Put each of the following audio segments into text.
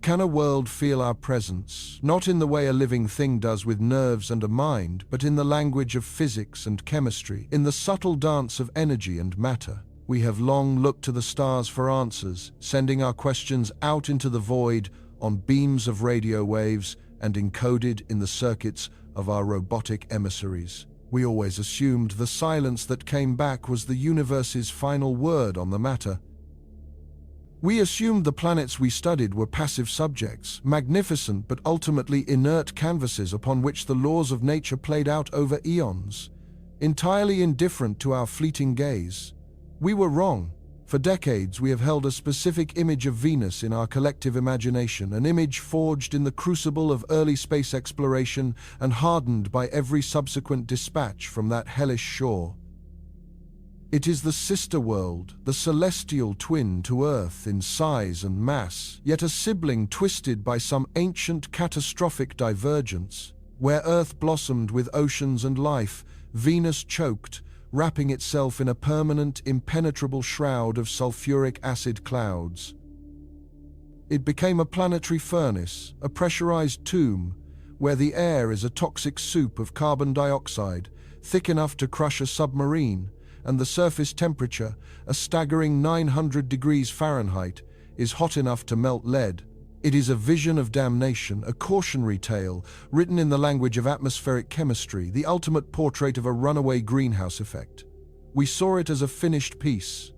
Can a world feel our presence, not in the way a living thing does with nerves and a mind, but in the language of physics and chemistry, in the subtle dance of energy and matter? We have long looked to the stars for answers, sending our questions out into the void on beams of radio waves and encoded in the circuits of our robotic emissaries. We always assumed the silence that came back was the universe's final word on the matter. We assumed the planets we studied were passive subjects, magnificent but ultimately inert canvases upon which the laws of nature played out over eons, entirely indifferent to our fleeting gaze. We were wrong. For decades, we have held a specific image of Venus in our collective imagination, an image forged in the crucible of early space exploration and hardened by every subsequent dispatch from that hellish shore. It is the sister world, the celestial twin to Earth in size and mass, yet a sibling twisted by some ancient catastrophic divergence. Where Earth blossomed with oceans and life, Venus choked, wrapping itself in a permanent, impenetrable shroud of sulfuric acid clouds. It became a planetary furnace, a pressurized tomb, where the air is a toxic soup of carbon dioxide, thick enough to crush a submarine, and the surface temperature, a staggering 900 degrees Fahrenheit, is hot enough to melt lead. It is a vision of damnation, a cautionary tale, written in the language of atmospheric chemistry, the ultimate portrait of a runaway greenhouse effect. We saw it as a finished piece.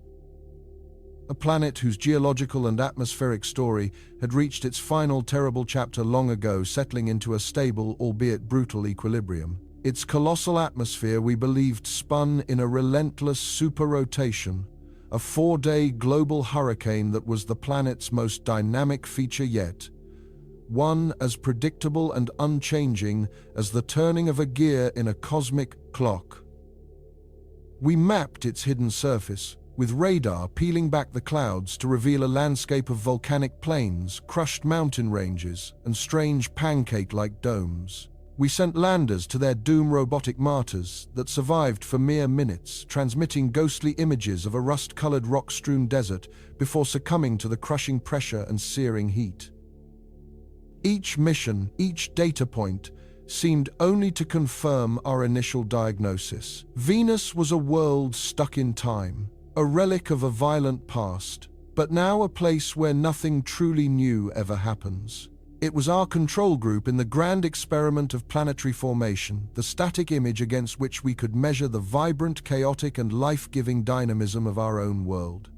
A planet whose geological and atmospheric story had reached its final terrible chapter long ago, settling into a stable, albeit brutal, equilibrium. Its colossal atmosphere, we believed, spun in a relentless super-rotation, a 4-day global hurricane that was the planet's most dynamic feature yet, one as predictable and unchanging as the turning of a gear in a cosmic clock. We mapped its hidden surface, with radar peeling back the clouds to reveal a landscape of volcanic plains, crushed mountain ranges, and strange pancake-like domes. We sent landers to their doom robotic martyrs that survived for mere minutes, transmitting ghostly images of a rust-colored rock-strewn desert before succumbing to the crushing pressure and searing heat. Each mission, each data point, seemed only to confirm our initial diagnosis. Venus was a world stuck in time, a relic of a violent past, but now a place where nothing truly new ever happens. It was our control group in the grand experiment of planetary formation, the static image against which we could measure the vibrant, chaotic, and life-giving dynamism of our own world.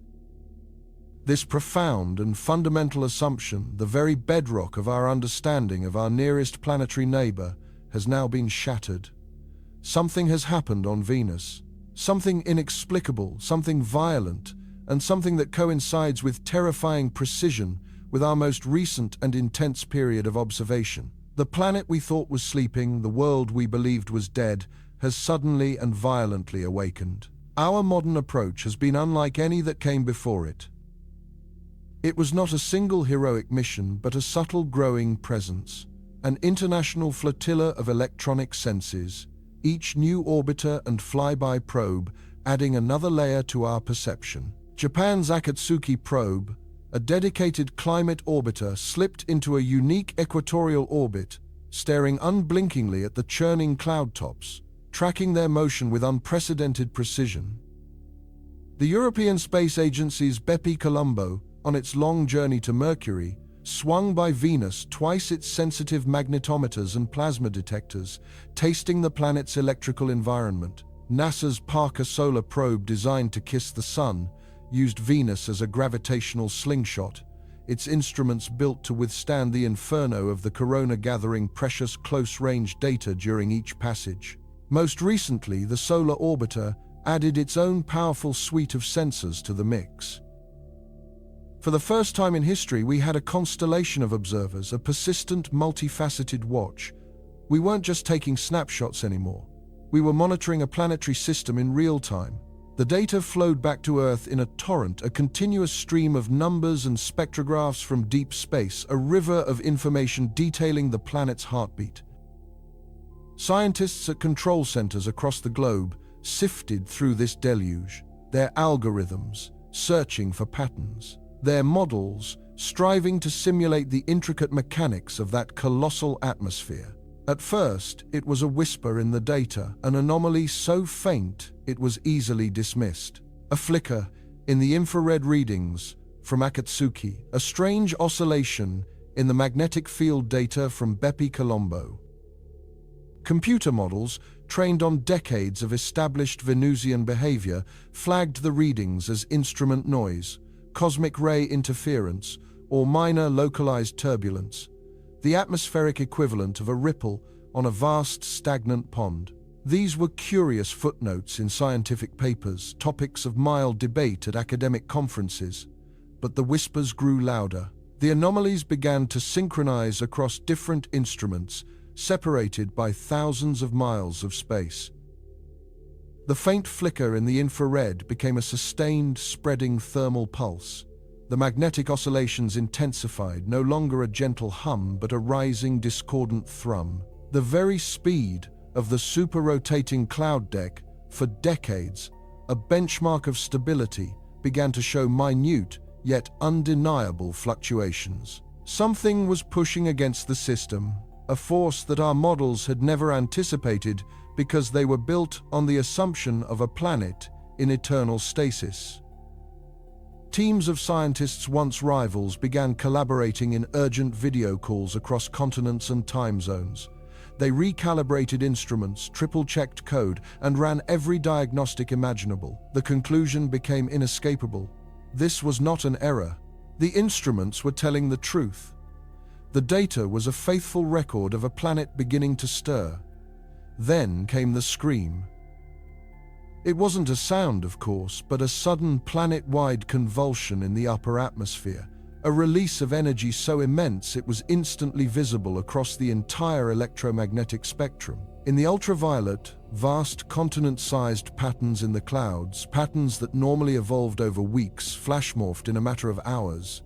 This profound and fundamental assumption, the very bedrock of our understanding of our nearest planetary neighbor, has now been shattered. Something has happened on Venus. Something inexplicable, something violent, and something that coincides with terrifying precision with our most recent and intense period of observation. The planet we thought was sleeping, the world we believed was dead, has suddenly and violently awakened. Our modern approach has been unlike any that came before it. It was not a single heroic mission, but a subtle growing presence, an international flotilla of electronic senses, each new orbiter and flyby probe adding another layer to our perception. Japan's Akatsuki probe, a dedicated climate orbiter, slipped into a unique equatorial orbit, staring unblinkingly at the churning cloud tops, tracking their motion with unprecedented precision. The European Space Agency's Bepi Colombo, on its long journey to Mercury, swung by Venus twice its sensitive magnetometers and plasma detectors, tasting the planet's electrical environment. NASA's Parker Solar Probe, designed to kiss the Sun, used Venus as a gravitational slingshot, its instruments built to withstand the inferno of the corona, gathering precious close-range data during each passage. Most recently, the solar orbiter added its own powerful suite of sensors to the mix. For the first time in history, we had a constellation of observers, a persistent, multifaceted watch. We weren't just taking snapshots anymore. We were monitoring a planetary system in real time. The data flowed back to Earth in a torrent, a continuous stream of numbers and spectrographs from deep space, a river of information detailing the planet's heartbeat. Scientists at control centers across the globe sifted through this deluge, their algorithms searching for patterns, their models striving to simulate the intricate mechanics of that colossal atmosphere. At first, it was a whisper in the data, an anomaly so faint it was easily dismissed. A flicker in the infrared readings from Akatsuki, a strange oscillation in the magnetic field data from Bepi Colombo. Computer models, trained on decades of established Venusian behavior, flagged the readings as instrument noise, cosmic ray interference, or minor localized turbulence, the atmospheric equivalent of a ripple on a vast stagnant pond. These were curious footnotes in scientific papers, topics of mild debate at academic conferences, but the whispers grew louder. The anomalies began to synchronize across different instruments, separated by thousands of miles of space. The faint flicker in the infrared became a sustained, spreading thermal pulse. The magnetic oscillations intensified, no longer a gentle hum, but a rising, discordant thrum. The very speed of the super-rotating cloud deck, for decades, a benchmark of stability, began to show minute, yet undeniable fluctuations. Something was pushing against the system, a force that our models had never anticipated because they were built on the assumption of a planet in eternal stasis. Teams of scientists, once rivals, began collaborating in urgent video calls across continents and time zones. They recalibrated instruments, triple-checked code, and ran every diagnostic imaginable. The conclusion became inescapable. This was not an error. The instruments were telling the truth. The data was a faithful record of a planet beginning to stir. Then came the scream. It wasn't a sound, of course, but a sudden planet-wide convulsion in the upper atmosphere, a release of energy so immense it was instantly visible across the entire electromagnetic spectrum. In the ultraviolet, vast continent-sized patterns in the clouds, patterns that normally evolved over weeks, flash-morphed in a matter of hours.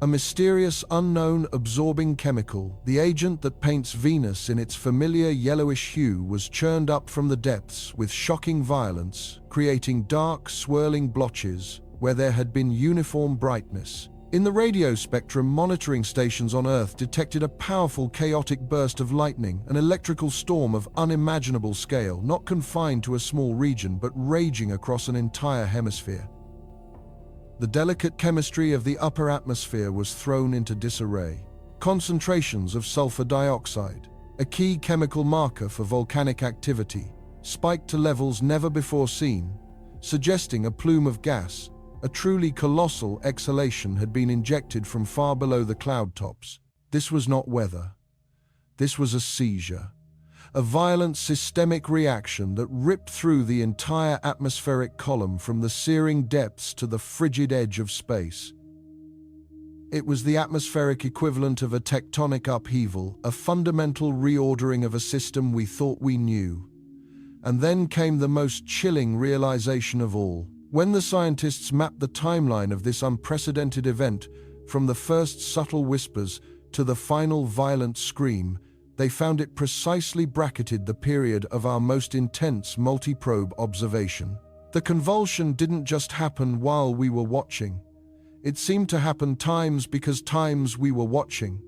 A mysterious, unknown, absorbing chemical, the agent that paints Venus in its familiar yellowish hue, was churned up from the depths with shocking violence, creating dark, swirling blotches where there had been uniform brightness. In the radio spectrum, monitoring stations on Earth detected a powerful, chaotic burst of lightning, an electrical storm of unimaginable scale, not confined to a small region, but raging across an entire hemisphere. The delicate chemistry of the upper atmosphere was thrown into disarray. Concentrations of sulfur dioxide, a key chemical marker for volcanic activity, spiked to levels never before seen, suggesting a plume of gas. A truly colossal exhalation had been injected from far below the cloud tops. This was not weather. This was a seizure, a violent systemic reaction that ripped through the entire atmospheric column from the searing depths to the frigid edge of space. It was the atmospheric equivalent of a tectonic upheaval, a fundamental reordering of a system we thought we knew. And then came the most chilling realization of all. When the scientists mapped the timeline of this unprecedented event, from the first subtle whispers to the final violent scream, they found it precisely bracketed the period of our most intense multi-probe observation. The convulsion didn't just happen while we were watching. It seemed to happen times because times we were watching.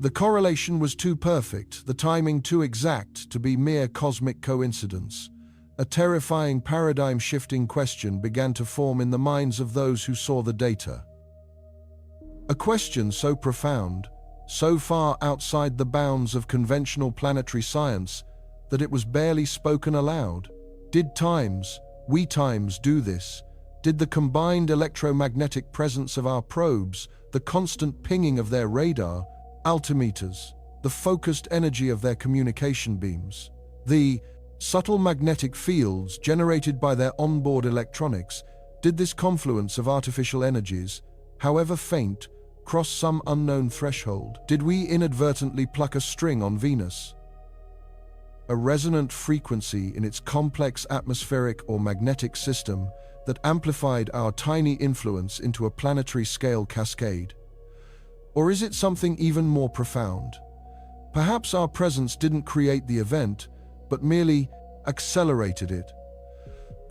The correlation was too perfect, the timing too exact to be mere cosmic coincidence. A terrifying paradigm-shifting question began to form in the minds of those who saw the data. A question so profound, so far outside the bounds of conventional planetary science, that it was barely spoken aloud. Did we times do this? Did the combined electromagnetic presence of our probes, the constant pinging of their radar, altimeters, the focused energy of their communication beams, the subtle magnetic fields generated by their onboard electronics, did this confluence of artificial energies, however faint, cross some unknown threshold? Did we inadvertently pluck a string on Venus? A resonant frequency in its complex atmospheric or magnetic system that amplified our tiny influence into a planetary scale cascade? Or is it something even more profound? Perhaps our presence didn't create the event, but merely accelerated it,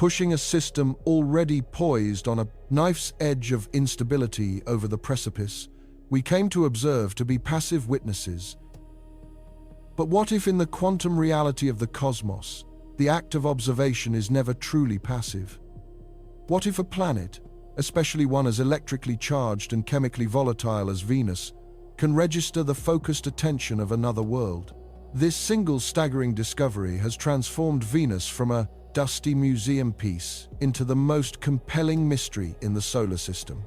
pushing a system already poised on a knife's edge of instability over the precipice. We came to observe, to be passive witnesses. But what if in the quantum reality of the cosmos, the act of observation is never truly passive? What if a planet, especially one as electrically charged and chemically volatile as Venus, can register the focused attention of another world? This single staggering discovery has transformed Venus from a dusty museum piece into the most compelling mystery in the solar system.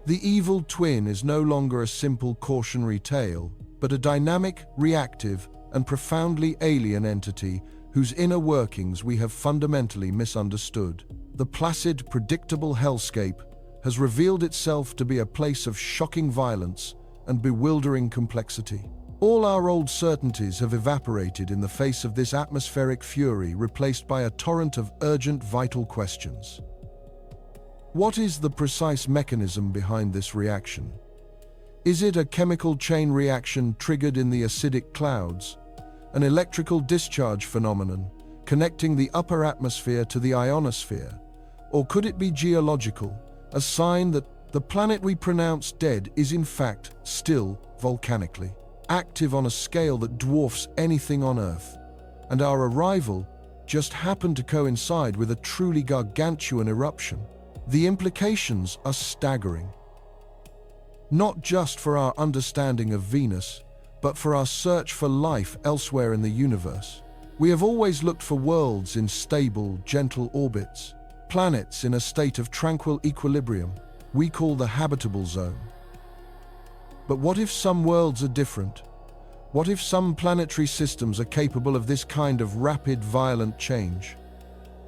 The evil twin is no longer a simple cautionary tale, but a dynamic, reactive, and profoundly alien entity whose inner workings we have fundamentally misunderstood. The placid, predictable hellscape has revealed itself to be a place of shocking violence and bewildering complexity. All our old certainties have evaporated in the face of this atmospheric fury, replaced by a torrent of urgent, vital questions. What is the precise mechanism behind this reaction? Is it a chemical chain reaction triggered in the acidic clouds, an electrical discharge phenomenon connecting the upper atmosphere to the ionosphere? Or could it be geological, a sign that the planet we pronounce dead is in fact still volcanically active on a scale that dwarfs anything on Earth, and our arrival just happened to coincide with a truly gargantuan eruption? The implications are staggering. Not just for our understanding of Venus, but for our search for life elsewhere in the universe. We have always looked for worlds in stable, gentle orbits, planets in a state of tranquil equilibrium we call the habitable zone. But what if some worlds are different? What if some planetary systems are capable of this kind of rapid, violent change?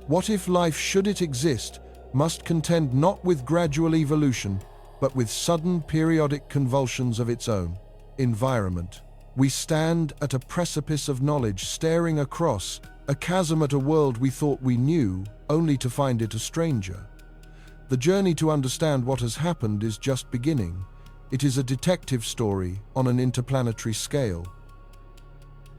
What if life, should it exist, must contend not with gradual evolution, but with sudden periodic convulsions of its own environment? We stand at a precipice of knowledge, staring across a chasm at a world we thought we knew, only to find it a stranger. The journey to understand what has happened is just beginning. It is a detective story on an interplanetary scale.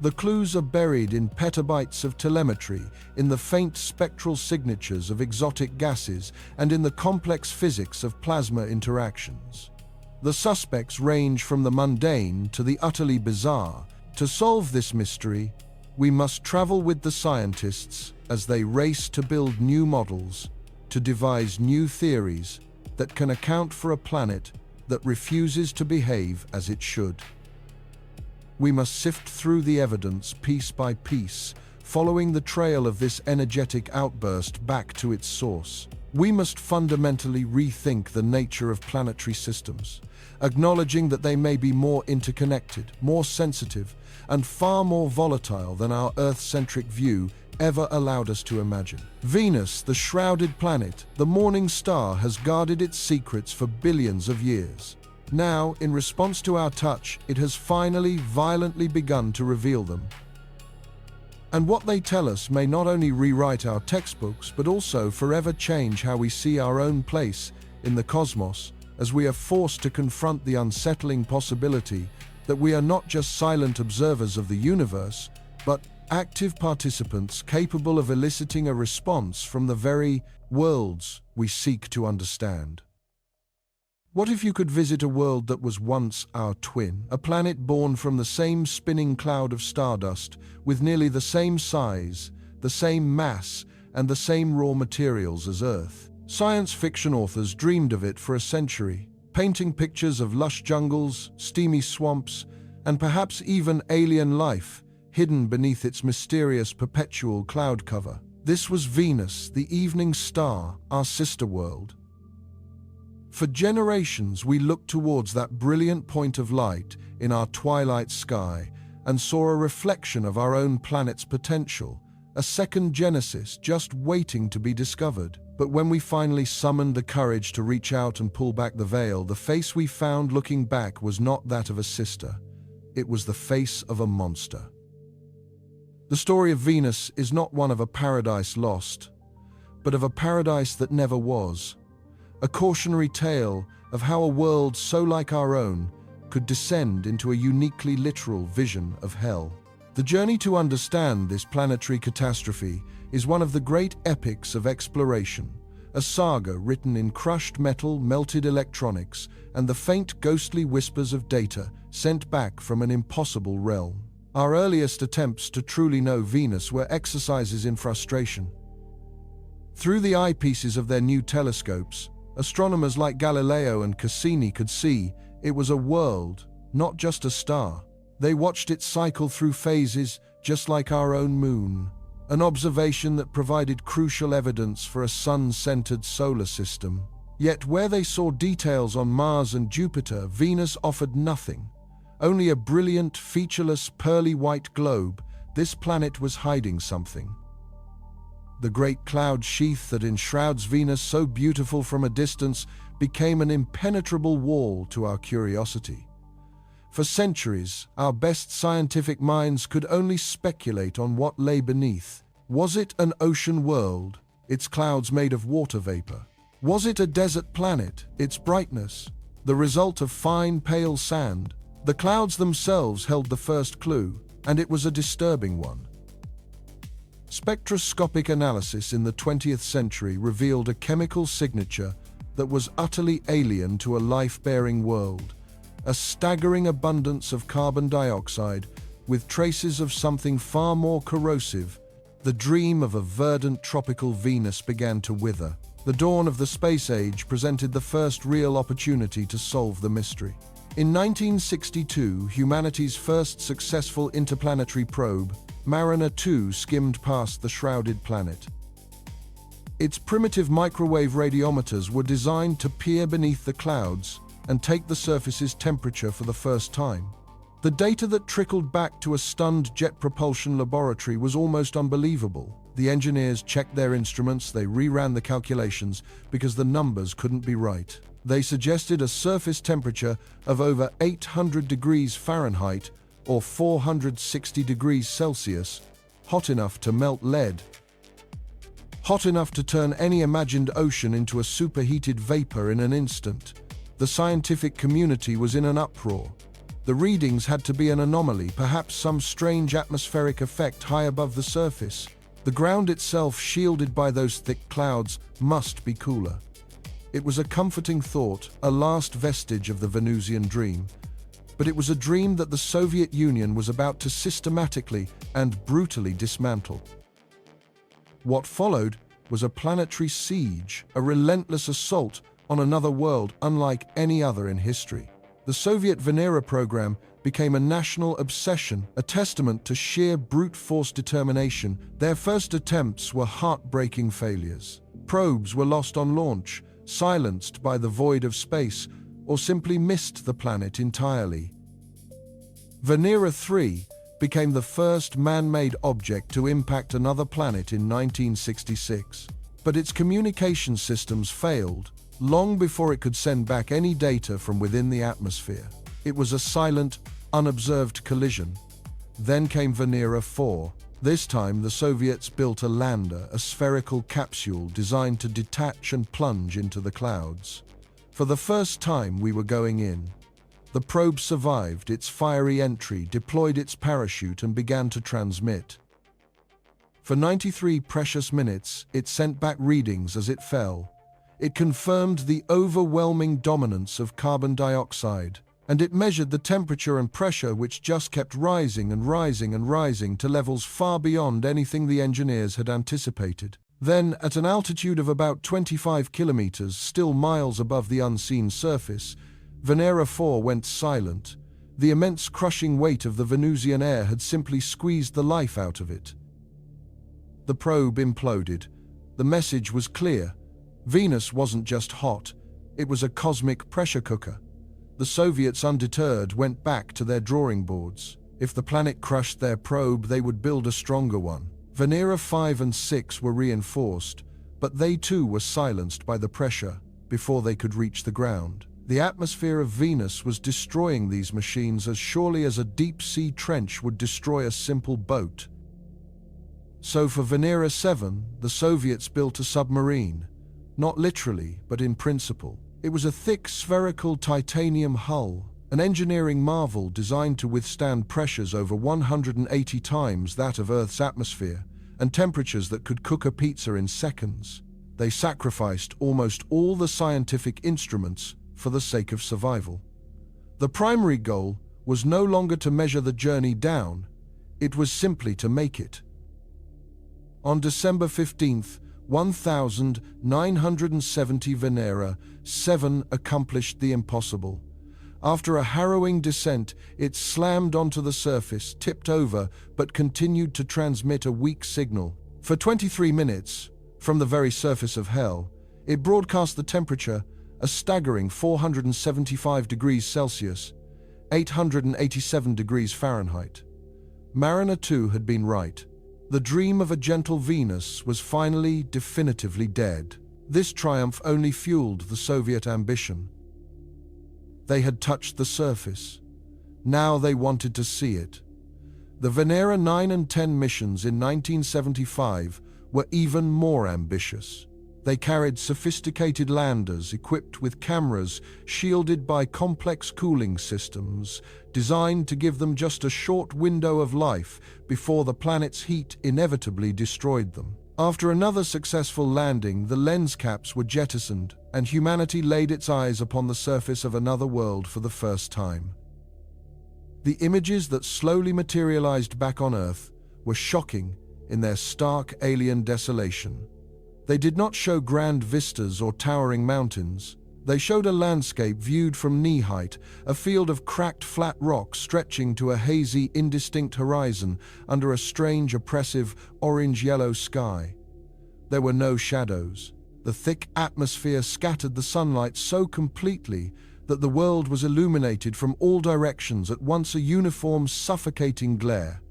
The clues are buried in petabytes of telemetry, in the faint spectral signatures of exotic gases, and in the complex physics of plasma interactions. The suspects range from the mundane to the utterly bizarre. To solve this mystery, we must travel with the scientists as they race to build new models, to devise new theories that can account for a planet that refuses to behave as it should. We must sift through the evidence piece by piece, following the trail of this energetic outburst back to its source. We must fundamentally rethink the nature of planetary systems, acknowledging that they may be more interconnected, more sensitive, and far more volatile than our Earth-centric view ever allowed us to imagine. Venus, the shrouded planet, the morning star, has guarded its secrets for billions of years. Now, in response to our touch, it has finally violently begun to reveal them. And what they tell us may not only rewrite our textbooks, but also forever change how we see our own place in the cosmos, as we are forced to confront the unsettling possibility that we are not just silent observers of the universe, but active participants capable of eliciting a response from the very worlds we seek to understand. What if you could visit a world that was once our twin, a planet born from the same spinning cloud of stardust, with nearly the same size, the same mass, and the same raw materials as Earth? Science fiction authors dreamed of it for a century, painting pictures of lush jungles, steamy swamps, and perhaps even alien life hidden beneath its mysterious perpetual cloud cover. This was Venus, the evening star, our sister world. For generations, we looked towards that brilliant point of light in our twilight sky and saw a reflection of our own planet's potential, a second Genesis just waiting to be discovered. But when we finally summoned the courage to reach out and pull back the veil, the face we found looking back was not that of a sister. It was the face of a monster. The story of Venus is not one of a paradise lost, but of a paradise that never was. A cautionary tale of how a world so like our own could descend into a uniquely literal vision of hell. The journey to understand this planetary catastrophe is one of the great epics of exploration, a saga written in crushed metal, melted electronics, and the faint ghostly whispers of data sent back from an impossible realm. Our earliest attempts to truly know Venus were exercises in frustration. Through the eyepieces of their new telescopes, astronomers like Galileo and Cassini could see it was a world, not just a star. They watched it cycle through phases just like our own moon, an observation that provided crucial evidence for a sun-centered solar system. Yet where they saw details on Mars and Jupiter, Venus offered nothing. Only a brilliant, featureless, pearly white globe. This planet was hiding something. The great cloud sheath that enshrouds Venus, so beautiful from a distance, became an impenetrable wall to our curiosity. For centuries, our best scientific minds could only speculate on what lay beneath. Was it an ocean world, its clouds made of water vapor? Was it a desert planet, its brightness the result of fine, pale sand? The clouds themselves held the first clue, and it was a disturbing one. Spectroscopic analysis in the 20th century revealed a chemical signature that was utterly alien to a life-bearing world. A staggering abundance of carbon dioxide, with traces of something far more corrosive. The dream of a verdant tropical Venus began to wither. The dawn of the space age presented the first real opportunity to solve the mystery. In 1962, humanity's first successful interplanetary probe, Mariner 2, skimmed past the shrouded planet. Its primitive microwave radiometers were designed to peer beneath the clouds and take the surface's temperature for the first time. The data that trickled back to a stunned jet propulsion laboratory was almost unbelievable. The engineers checked their instruments, they reran the calculations because the numbers couldn't be right. They suggested a surface temperature of over 800 degrees Fahrenheit or 460 degrees Celsius, hot enough to melt lead, hot enough to turn any imagined ocean into a superheated vapor in an instant. The scientific community was in an uproar. The readings had to be an anomaly, perhaps some strange atmospheric effect high above the surface. The ground itself, shielded by those thick clouds, must be cooler. It was a comforting thought, a last vestige of the Venusian dream. But it was a dream that the Soviet Union was about to systematically and brutally dismantle. What followed was a planetary siege, a relentless assault on another world unlike any other in history. The Soviet Venera program became a national obsession, a testament to sheer brute force determination. Their first attempts were heartbreaking failures. Probes were lost on launch, silenced by the void of space, or simply missed the planet entirely. Venera 3 became the first man-made object to impact another planet in 1966. But its communication systems failed long before it could send back any data from within the atmosphere. It was a silent, unobserved collision. Then came Venera 4. This time, the Soviets built a lander, a spherical capsule designed to detach and plunge into the clouds. For the first time, we were going in. The probe survived its fiery entry, deployed its parachute, and began to transmit. For 93 precious minutes, it sent back readings as it fell. It confirmed the overwhelming dominance of carbon dioxide, and it measured the temperature and pressure, which just kept rising and rising and rising to levels far beyond anything the engineers had anticipated. Then, at an altitude of about 25 kilometers, still miles above the unseen surface, Venera 4 went silent. The immense crushing weight of the Venusian air had simply squeezed the life out of it. The probe imploded. The message was clear. Venus wasn't just hot, it was a cosmic pressure cooker. The Soviets, undeterred, went back to their drawing boards. If the planet crushed their probe, they would build a stronger one. Venera 5 and 6 were reinforced, but they too were silenced by the pressure before they could reach the ground. The atmosphere of Venus was destroying these machines as surely as a deep-sea trench would destroy a simple boat. So for Venera 7, the Soviets built a submarine. Not literally, but in principle. It was a thick, spherical titanium hull, an engineering marvel designed to withstand pressures over 180 times that of Earth's atmosphere and temperatures that could cook a pizza in seconds. They sacrificed almost all the scientific instruments for the sake of survival. The primary goal was no longer to measure the journey down, it was simply to make it. On December 15th, 1970 Venera 7 accomplished the impossible. After a harrowing descent, it slammed onto the surface, tipped over, but continued to transmit a weak signal. For 23 minutes, from the very surface of hell, it broadcast the temperature, a staggering 475 degrees Celsius, 887 degrees Fahrenheit. Mariner 2 had been right. The dream of a gentle Venus was finally definitively dead. This triumph only fueled the Soviet ambition. They had touched the surface. Now they wanted to see it. The Venera 9 and 10 missions in 1975 were even more ambitious. They carried sophisticated landers equipped with cameras shielded by complex cooling systems designed to give them just a short window of life before the planet's heat inevitably destroyed them. After another successful landing, the lens caps were jettisoned and humanity laid its eyes upon the surface of another world for the first time. The images that slowly materialized back on Earth were shocking in their stark alien desolation. They did not show grand vistas or towering mountains. They showed a landscape viewed from knee height, a field of cracked flat rock stretching to a hazy, indistinct horizon under a strange, oppressive, orange-yellow sky. There were no shadows. The thick atmosphere scattered the sunlight so completely that the world was illuminated from all directions at once, a uniform, suffocating glare.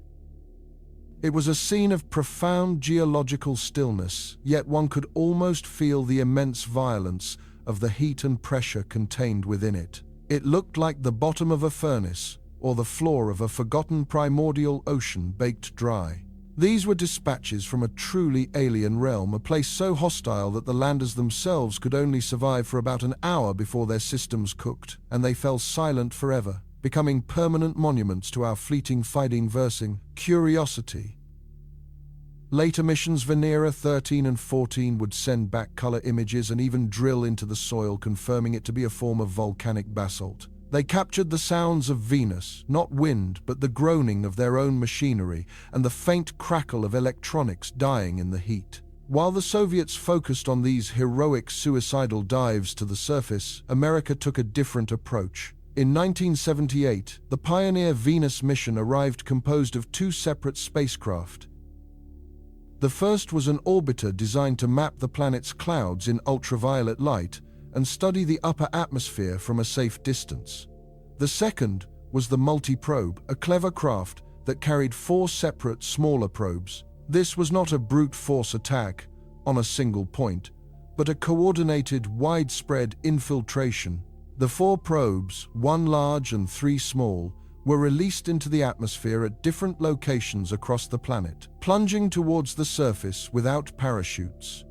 It was a scene of profound geological stillness, yet one could almost feel the immense violence of the heat and pressure contained within it. It looked like the bottom of a furnace or the floor of a forgotten primordial ocean baked dry. These were dispatches from a truly alien realm, a place so hostile that the landers themselves could only survive for about an hour before their systems cooked, and they fell silent forever, becoming permanent monuments to our fleeting fighting versing curiosity. Later missions Venera 13 and 14 would send back color images and even drill into the soil, confirming it to be a form of volcanic basalt. They captured the sounds of Venus, not wind, but the groaning of their own machinery and the faint crackle of electronics dying in the heat. While the Soviets focused on these heroic suicidal dives to the surface, America took a different approach. In 1978, the Pioneer Venus mission arrived composed of two separate spacecraft. The first was an orbiter designed to map the planet's clouds in ultraviolet light and study the upper atmosphere from a safe distance. The second was the multi-probe, a clever craft that carried 4 separate, smaller probes. This was not a brute force attack on a single point, but a coordinated, widespread infiltration. The 4 probes, 1 large and 3 small, were released into the atmosphere at different locations across the planet, plunging towards the surface without parachutes.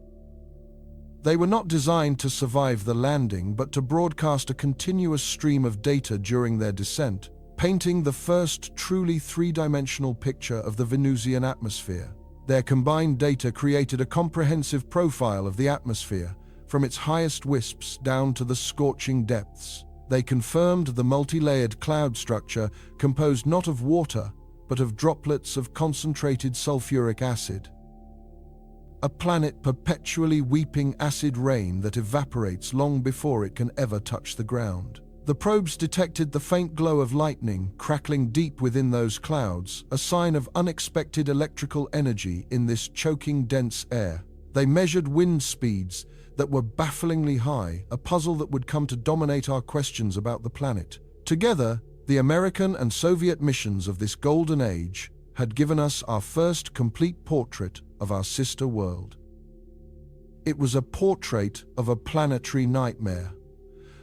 They were not designed to survive the landing, but to broadcast a continuous stream of data during their descent, painting the first truly 3-dimensional picture of the Venusian atmosphere. Their combined data created a comprehensive profile of the atmosphere, from its highest wisps down to the scorching depths. They confirmed the multi-layered cloud structure composed not of water, but of droplets of concentrated sulfuric acid. A planet perpetually weeping acid rain that evaporates long before it can ever touch the ground. The probes detected the faint glow of lightning crackling deep within those clouds, a sign of unexpected electrical energy in this choking dense air. They measured wind speeds that were bafflingly high, a puzzle that would come to dominate our questions about the planet. Together, the American and Soviet missions of this golden age had given us our first complete portrait of our sister world. It was a portrait of a planetary nightmare.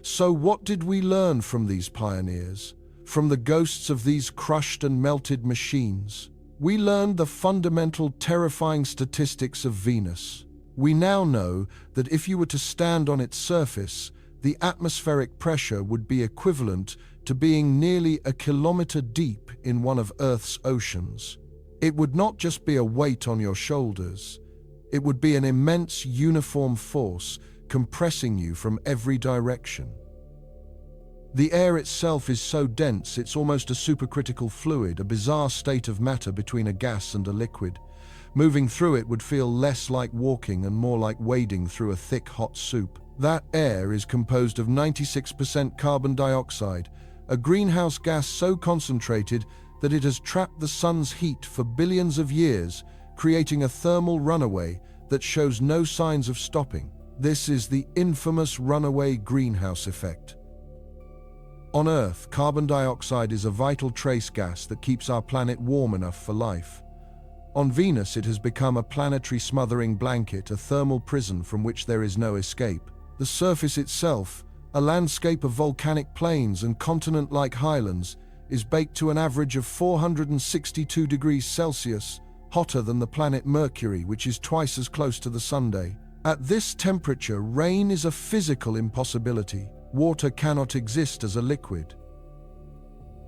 So what did we learn from these pioneers, from the ghosts of these crushed and melted machines? We learned the fundamental, terrifying statistics of Venus. We now know that if you were to stand on its surface, the atmospheric pressure would be equivalent to being nearly a kilometer deep in one of Earth's oceans. It would not just be a weight on your shoulders, it would be an immense uniform force compressing you from every direction. The air itself is so dense it's almost a supercritical fluid, a bizarre state of matter between a gas and a liquid. Moving through it would feel less like walking and more like wading through a thick, hot soup. That air is composed of 96% carbon dioxide, a greenhouse gas so concentrated that it has trapped the sun's heat for billions of years, creating a thermal runaway that shows no signs of stopping. This is the infamous runaway greenhouse effect. On Earth, carbon dioxide is a vital trace gas that keeps our planet warm enough for life. On Venus, it has become a planetary smothering blanket, a thermal prison from which there is no escape. The surface itself, a landscape of volcanic plains and continent-like highlands, is baked to an average of 462 degrees Celsius, hotter than the planet Mercury, which is twice as close to the Sun. At this temperature, rain is a physical impossibility. Water cannot exist as a liquid.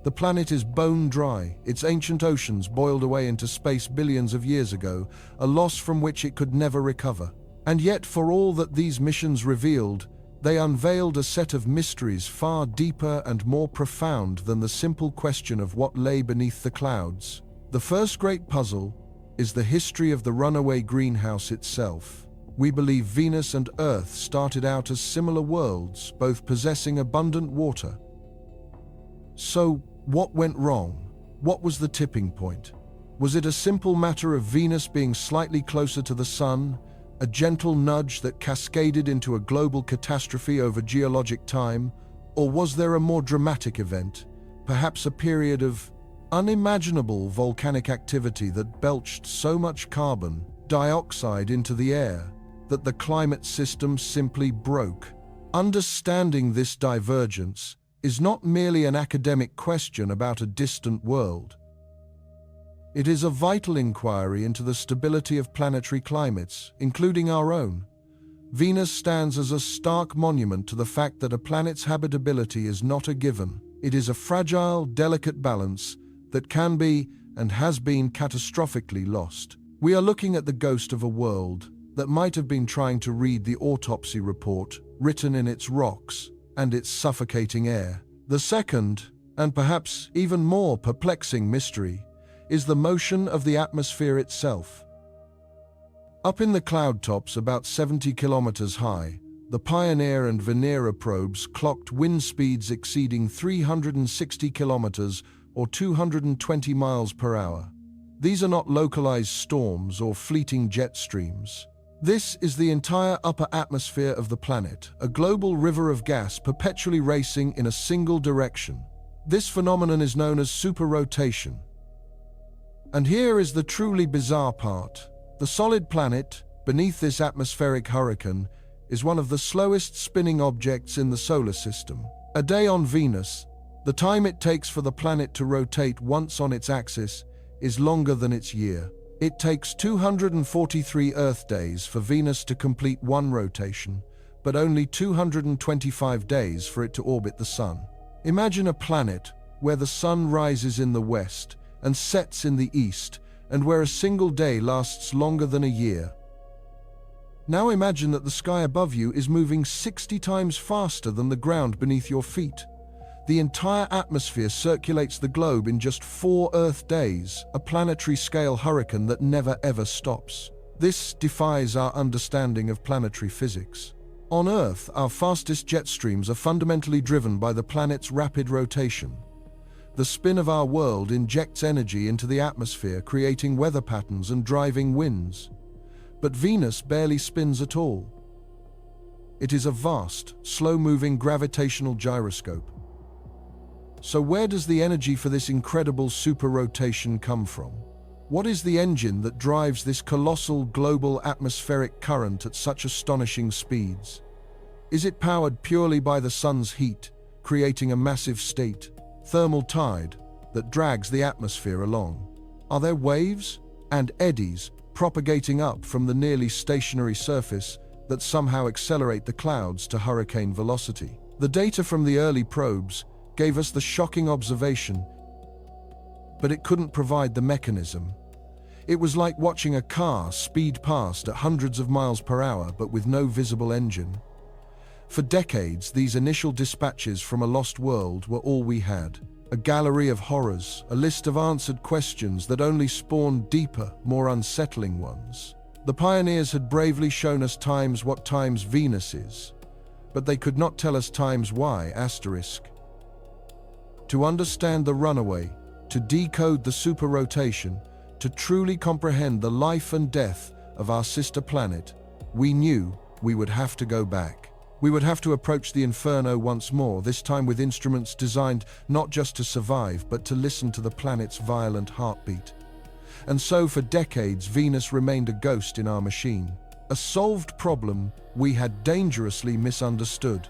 The planet is bone dry, its ancient oceans boiled away into space billions of years ago, a loss from which it could never recover. And yet, for all that these missions revealed, they unveiled a set of mysteries far deeper and more profound than the simple question of what lay beneath the clouds. The first great puzzle is the history of the runaway greenhouse itself. We believe Venus and Earth started out as similar worlds, both possessing abundant water. So, what went wrong? What was the tipping point? Was it a simple matter of Venus being slightly closer to the Sun, a gentle nudge that cascaded into a global catastrophe over geologic time? Or was there a more dramatic event, perhaps a period of unimaginable volcanic activity that belched so much carbon dioxide into the air that the climate system simply broke? Understanding this divergence is not merely an academic question about a distant world. It is a vital inquiry into the stability of planetary climates, including our own. Venus stands as a stark monument to the fact that a planet's habitability is not a given. It is a fragile, delicate balance that can be and has been catastrophically lost. We are looking at the ghost of a world that might have been trying to read the autopsy report written in its rocks and its suffocating air. The second, and perhaps even more perplexing mystery, is the motion of the atmosphere itself. Up in the cloud tops about 70 kilometers high, the Pioneer and Venera probes clocked wind speeds exceeding 360 kilometers or 220 miles per hour. These are not localized storms or fleeting jet streams. This is the entire upper atmosphere of the planet, a global river of gas perpetually racing in a single direction. This phenomenon is known as superrotation. And here is the truly bizarre part. The solid planet, beneath this atmospheric hurricane, is one of the slowest spinning objects in the solar system. A day on Venus, the time it takes for the planet to rotate once on its axis, is longer than its year. It takes 243 Earth days for Venus to complete one rotation, but only 225 days for it to orbit the Sun. Imagine a planet where the Sun rises in the west and sets in the east, and where a single day lasts longer than a year. Now imagine that the sky above you is moving 60 times faster than the ground beneath your feet. The entire atmosphere circulates the globe in just 4 Earth days, a planetary-scale hurricane that never ever stops. This defies our understanding of planetary physics. On Earth, our fastest jet streams are fundamentally driven by the planet's rapid rotation. The spin of our world injects energy into the atmosphere, creating weather patterns and driving winds. But Venus barely spins at all. It is a vast, slow-moving gravitational gyroscope. So where does the energy for this incredible superrotation come from? What is the engine that drives this colossal global atmospheric current at such astonishing speeds? Is it powered purely by the sun's heat, creating a massive thermal tide that drags the atmosphere along? Are there waves and eddies propagating up from the nearly stationary surface that somehow accelerate the clouds to hurricane velocity? The data from the early probes gave us the shocking observation, but it couldn't provide the mechanism. It was like watching a car speed past at hundreds of miles per hour but with no visible engine. For decades, these initial dispatches from a lost world were all we had. A gallery of horrors, a list of answered questions that only spawned deeper, more unsettling ones. The pioneers had bravely shown us times what times Venus is, but they could not tell us times why, asterisk. To understand the runaway, to decode the superrotation, to truly comprehend the life and death of our sister planet, we knew we would have to go back. We would have to approach the inferno once more, this time with instruments designed not just to survive, but to listen to the planet's violent heartbeat. And so for decades, Venus remained a ghost in our machine, a solved problem we had dangerously misunderstood.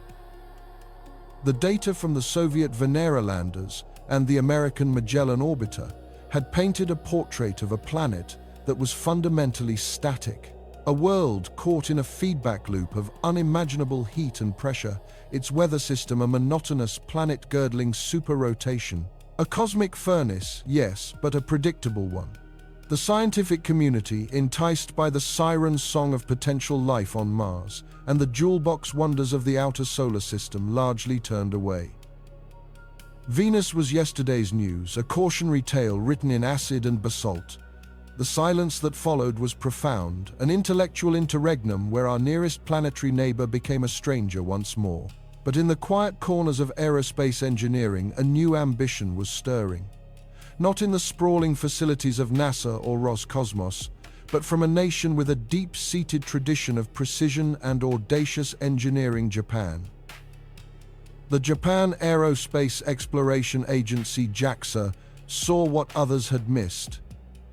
The data from the Soviet Venera landers and the American Magellan orbiter had painted a portrait of a planet that was fundamentally static. A world caught in a feedback loop of unimaginable heat and pressure, its weather system a monotonous planet-girdling superrotation. A cosmic furnace, yes, but a predictable one. The scientific community, enticed by the siren song of potential life on Mars and the jewel-box wonders of the outer solar system, largely turned away. Venus was yesterday's news, a cautionary tale written in acid and basalt. The silence that followed was profound, an intellectual interregnum where our nearest planetary neighbor became a stranger once more. But in the quiet corners of aerospace engineering, a new ambition was stirring. Not in the sprawling facilities of NASA or Roscosmos, but from a nation with a deep-seated tradition of precision and audacious engineering, Japan. The Japan Aerospace Exploration Agency JAXA saw what others had missed.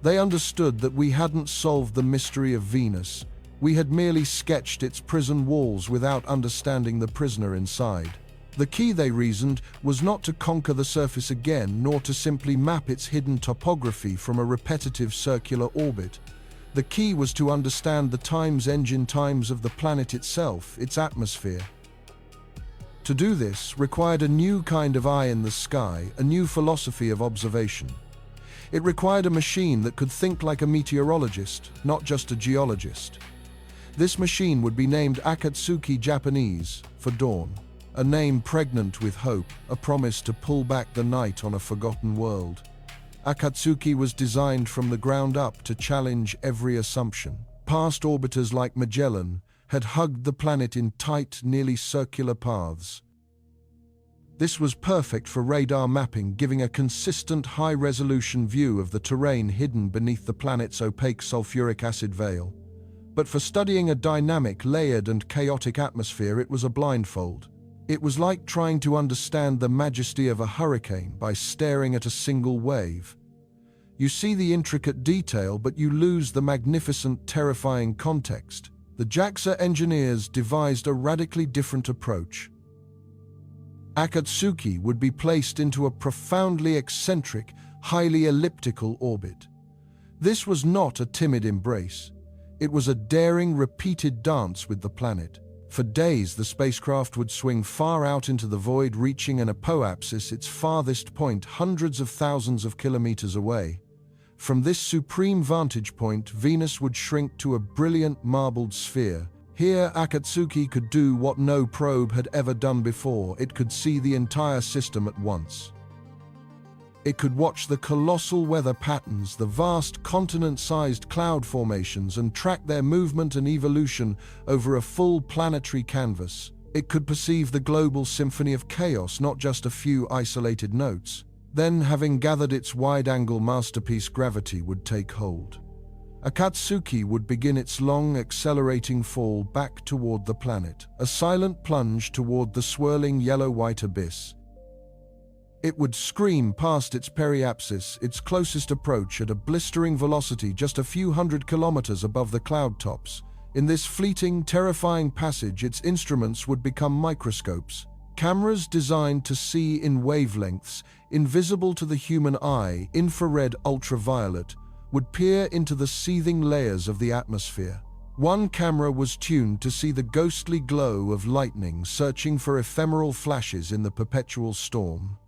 They understood that we hadn't solved the mystery of Venus. We had merely sketched its prison walls without understanding the prisoner inside. The key, they reasoned, was not to conquer the surface again, nor to simply map its hidden topography from a repetitive circular orbit. The key was to understand the times engine times of the planet itself, its atmosphere. To do this required a new kind of eye in the sky, a new philosophy of observation. It required a machine that could think like a meteorologist, not just a geologist. This machine would be named Akatsuki, Japanese, for dawn, a name pregnant with hope, a promise to pull back the night on a forgotten world. Akatsuki was designed from the ground up to challenge every assumption. Past orbiters like Magellan had hugged the planet in tight, nearly circular paths. This was perfect for radar mapping, giving a consistent high-resolution view of the terrain hidden beneath the planet's opaque sulfuric acid veil. But for studying a dynamic, layered and chaotic atmosphere, it was a blindfold. It was like trying to understand the majesty of a hurricane by staring at a single wave. You see the intricate detail, but you lose the magnificent, terrifying context. The JAXA engineers devised a radically different approach. Akatsuki would be placed into a profoundly eccentric, highly elliptical orbit. This was not a timid embrace. It was a daring, repeated dance with the planet. For days, the spacecraft would swing far out into the void, reaching an apoapsis, its farthest point hundreds of thousands of kilometers away. From this supreme vantage point, Venus would shrink to a brilliant marbled sphere. Here, Akatsuki could do what no probe had ever done before. It could see the entire system at once. It could watch the colossal weather patterns, the vast continent-sized cloud formations, and track their movement and evolution over a full planetary canvas. It could perceive the global symphony of chaos, not just a few isolated notes. Then, having gathered its wide-angle masterpiece, gravity would take hold. Akatsuki would begin its long, accelerating fall back toward the planet, a silent plunge toward the swirling yellow-white abyss. It would scream past its periapsis, its closest approach at a blistering velocity just a few hundred kilometers above the cloud tops. In this fleeting, terrifying passage, its instruments would become microscopes, cameras designed to see in wavelengths invisible to the human eye. Infrared, ultraviolet, would peer into the seething layers of the atmosphere. One camera was tuned to see the ghostly glow of lightning, searching for ephemeral flashes in the perpetual storm.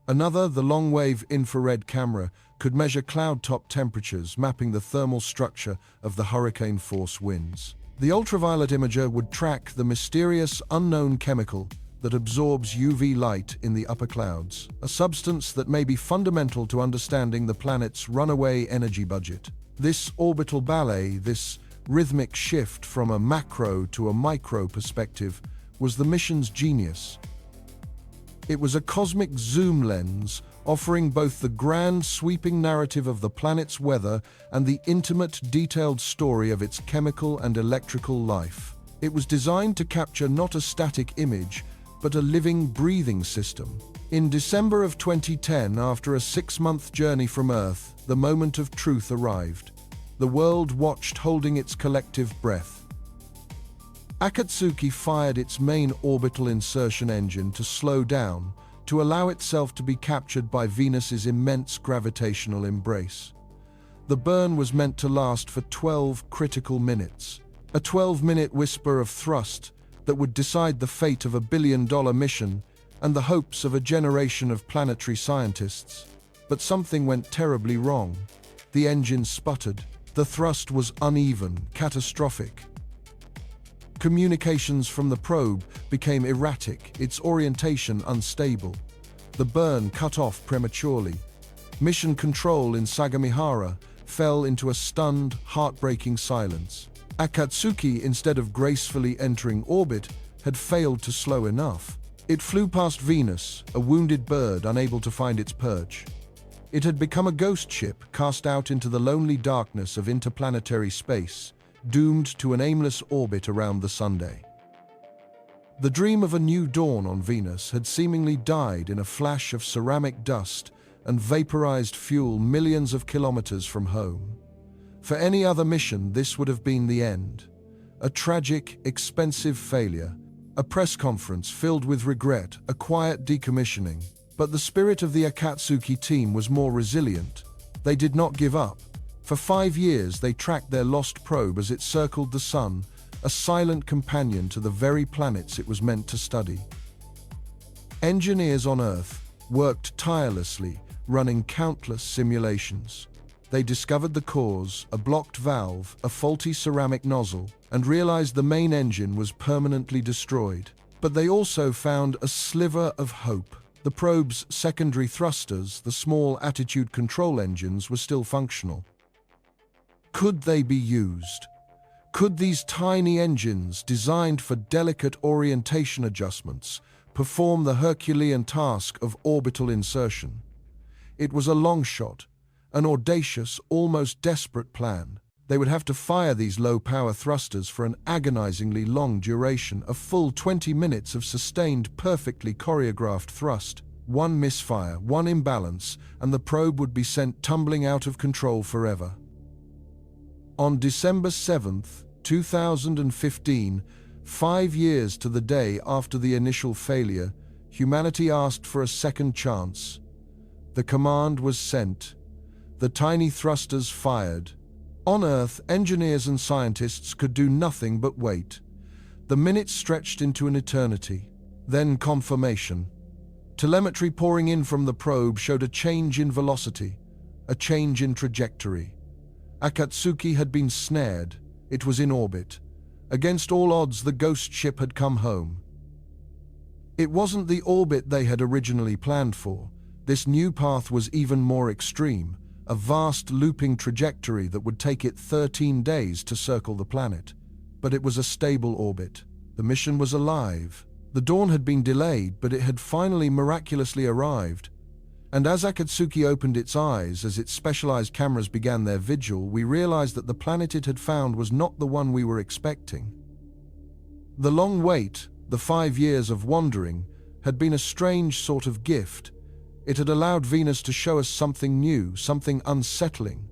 Another, the long-wave infrared camera, could measure cloud-top temperatures, mapping the thermal structure of the hurricane-force winds. The ultraviolet imager would track the mysterious, unknown chemical that absorbs UV light in the upper clouds, a substance that may be fundamental to understanding the planet's runaway energy budget. This orbital ballet, this rhythmic shift from a macro to a micro perspective, was the mission's genius. It was a cosmic zoom lens, offering both the grand, sweeping narrative of the planet's weather and the intimate, detailed story of its chemical and electrical life. It was designed to capture not a static image, but a living, breathing system. In December of 2010, after a 6-month journey from Earth, the moment of truth arrived. The world watched, holding its collective breath. Akatsuki fired its main orbital insertion engine to slow down, to allow itself to be captured by Venus's immense gravitational embrace. The burn was meant to last for 12 critical minutes, a 12-minute whisper of thrust that would decide the fate of a billion-dollar mission and the hopes of a generation of planetary scientists. But something went terribly wrong. The engine sputtered. The thrust was uneven, catastrophic. Communications from the probe became erratic, its orientation unstable. The burn cut off prematurely. Mission control in Sagamihara fell into a stunned, heartbreaking silence. Akatsuki, instead of gracefully entering orbit, had failed to slow enough. It flew past Venus, a wounded bird unable to find its perch. It had become a ghost ship cast out into the lonely darkness of interplanetary space, doomed to an aimless orbit around the Sunday. The dream of a new dawn on Venus had seemingly died in a flash of ceramic dust and vaporized fuel millions of kilometers from home. For any other mission, this would have been the end. A tragic, expensive failure, a press conference filled with regret, a quiet decommissioning. But the spirit of the Akatsuki team was more resilient. They did not give up. For 5 years, they tracked their lost probe as it circled the sun, a silent companion to the very planets it was meant to study. Engineers on Earth worked tirelessly, running countless simulations. They discovered the cause, a blocked valve, a faulty ceramic nozzle, and realized the main engine was permanently destroyed. But they also found a sliver of hope. The probe's secondary thrusters, the small attitude control engines, were still functional. Could they be used? Could these tiny engines, designed for delicate orientation adjustments, perform the Herculean task of orbital insertion? It was a long shot, an audacious, almost desperate plan. They would have to fire these low-power thrusters for an agonizingly long duration, a full 20 minutes of sustained, perfectly choreographed thrust. One misfire, one imbalance, and the probe would be sent tumbling out of control forever. On December 7th, 2015, 5 years to the day after the initial failure, humanity asked for a second chance. The command was sent. The tiny thrusters fired. On Earth, engineers and scientists could do nothing but wait. The minutes stretched into an eternity. Then confirmation. Telemetry pouring in from the probe showed a change in velocity, a change in trajectory. Akatsuki had been snared. It was in orbit. Against all odds, the ghost ship had come home. It wasn't the orbit they had originally planned for. This new path was even more extreme, a vast looping trajectory that would take it 13 days to circle the planet. But it was a stable orbit. The mission was alive. The dawn had been delayed, but it had finally miraculously arrived. And as Akatsuki opened its eyes, as its specialized cameras began their vigil, we realized that the planet it had found was not the one we were expecting. The long wait, the 5 years of wandering, had been a strange sort of gift. It had allowed Venus to show us something new, something unsettling.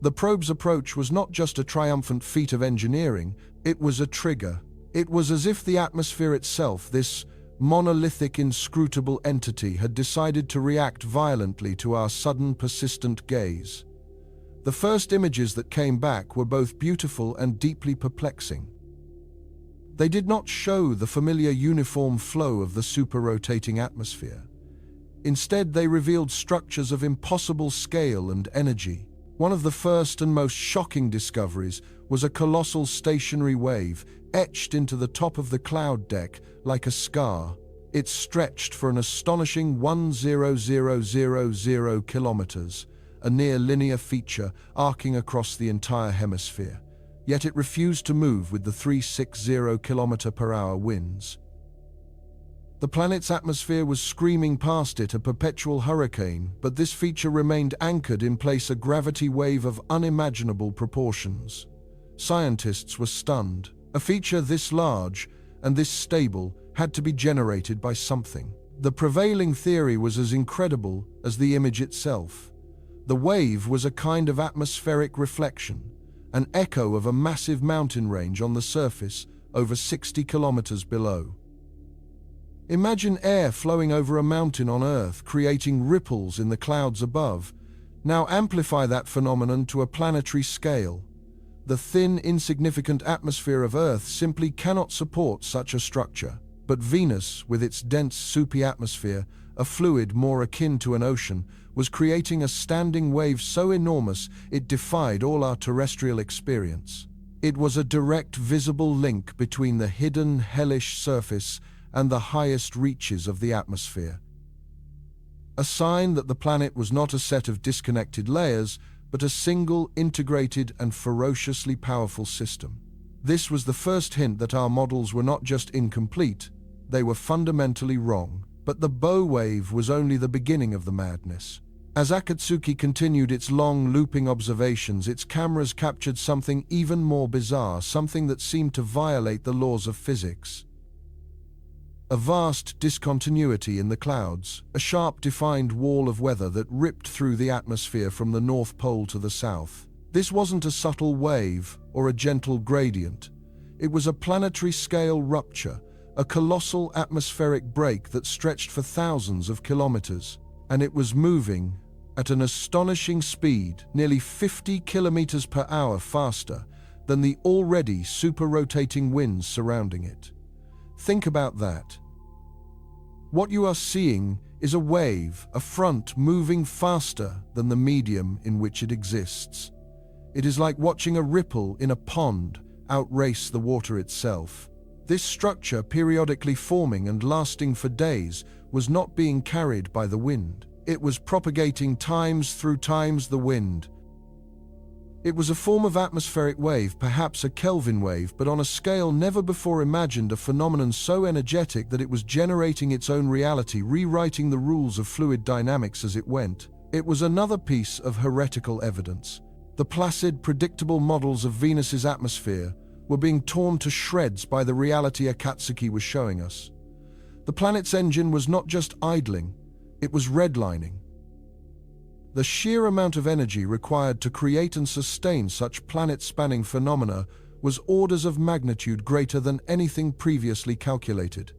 The probe's approach was not just a triumphant feat of engineering, it was a trigger. It was as if the atmosphere itself, this monolithic, inscrutable entity, had decided to react violently to our sudden, persistent gaze. The first images that came back were both beautiful and deeply perplexing. They did not show the familiar uniform flow of the super-rotating atmosphere. Instead, they revealed structures of impossible scale and energy. One of the first and most shocking discoveries was a colossal stationary wave etched into the top of the cloud deck like a scar. It stretched for an astonishing 1,000 kilometers, a near linear feature arcing across the entire hemisphere. Yet it refused to move with the 360 km/h winds. The planet's atmosphere was screaming past it, a perpetual hurricane, but this feature remained anchored in place, a gravity wave of unimaginable proportions. Scientists were stunned. A feature this large and this stable had to be generated by something. The prevailing theory was as incredible as the image itself. The wave was a kind of atmospheric reflection, an echo of a massive mountain range on the surface over 60 kilometers below. Imagine air flowing over a mountain on Earth, creating ripples in the clouds above. Now amplify that phenomenon to a planetary scale. The thin, insignificant atmosphere of Earth simply cannot support such a structure. But Venus, with its dense, soupy atmosphere, a fluid more akin to an ocean, was creating a standing wave so enormous it defied all our terrestrial experience. It was a direct visible link between the hidden, hellish surface and the highest reaches of the atmosphere. A sign that the planet was not a set of disconnected layers, but a single, integrated, and ferociously powerful system. This was the first hint that our models were not just incomplete, they were fundamentally wrong. But the bow wave was only the beginning of the madness. As Akatsuki continued its long, looping observations, its cameras captured something even more bizarre, something that seemed to violate the laws of physics. A vast discontinuity in the clouds, a sharp defined wall of weather that ripped through the atmosphere from the North Pole to the south. This wasn't a subtle wave or a gentle gradient. It was a planetary-scale rupture, a colossal atmospheric break that stretched for thousands of kilometers. And it was moving at an astonishing speed, nearly 50 kilometers per hour faster than the already super-rotating winds surrounding it. Think about that. What you are seeing is a wave, a front moving faster than the medium in which it exists. It is like watching a ripple in a pond outrace the water itself. This structure, periodically forming and lasting for days, was not being carried by the wind. It was propagating times through times the wind. It was a form of atmospheric wave, perhaps a Kelvin wave, but on a scale never before imagined, a phenomenon so energetic that it was generating its own reality, rewriting the rules of fluid dynamics as it went. It was another piece of heretical evidence. The placid, predictable models of Venus's atmosphere were being torn to shreds by the reality Akatsuki was showing us. The planet's engine was not just idling, it was redlining. The sheer amount of energy required to create and sustain such planet-spanning phenomena was orders of magnitude greater than anything previously calculated.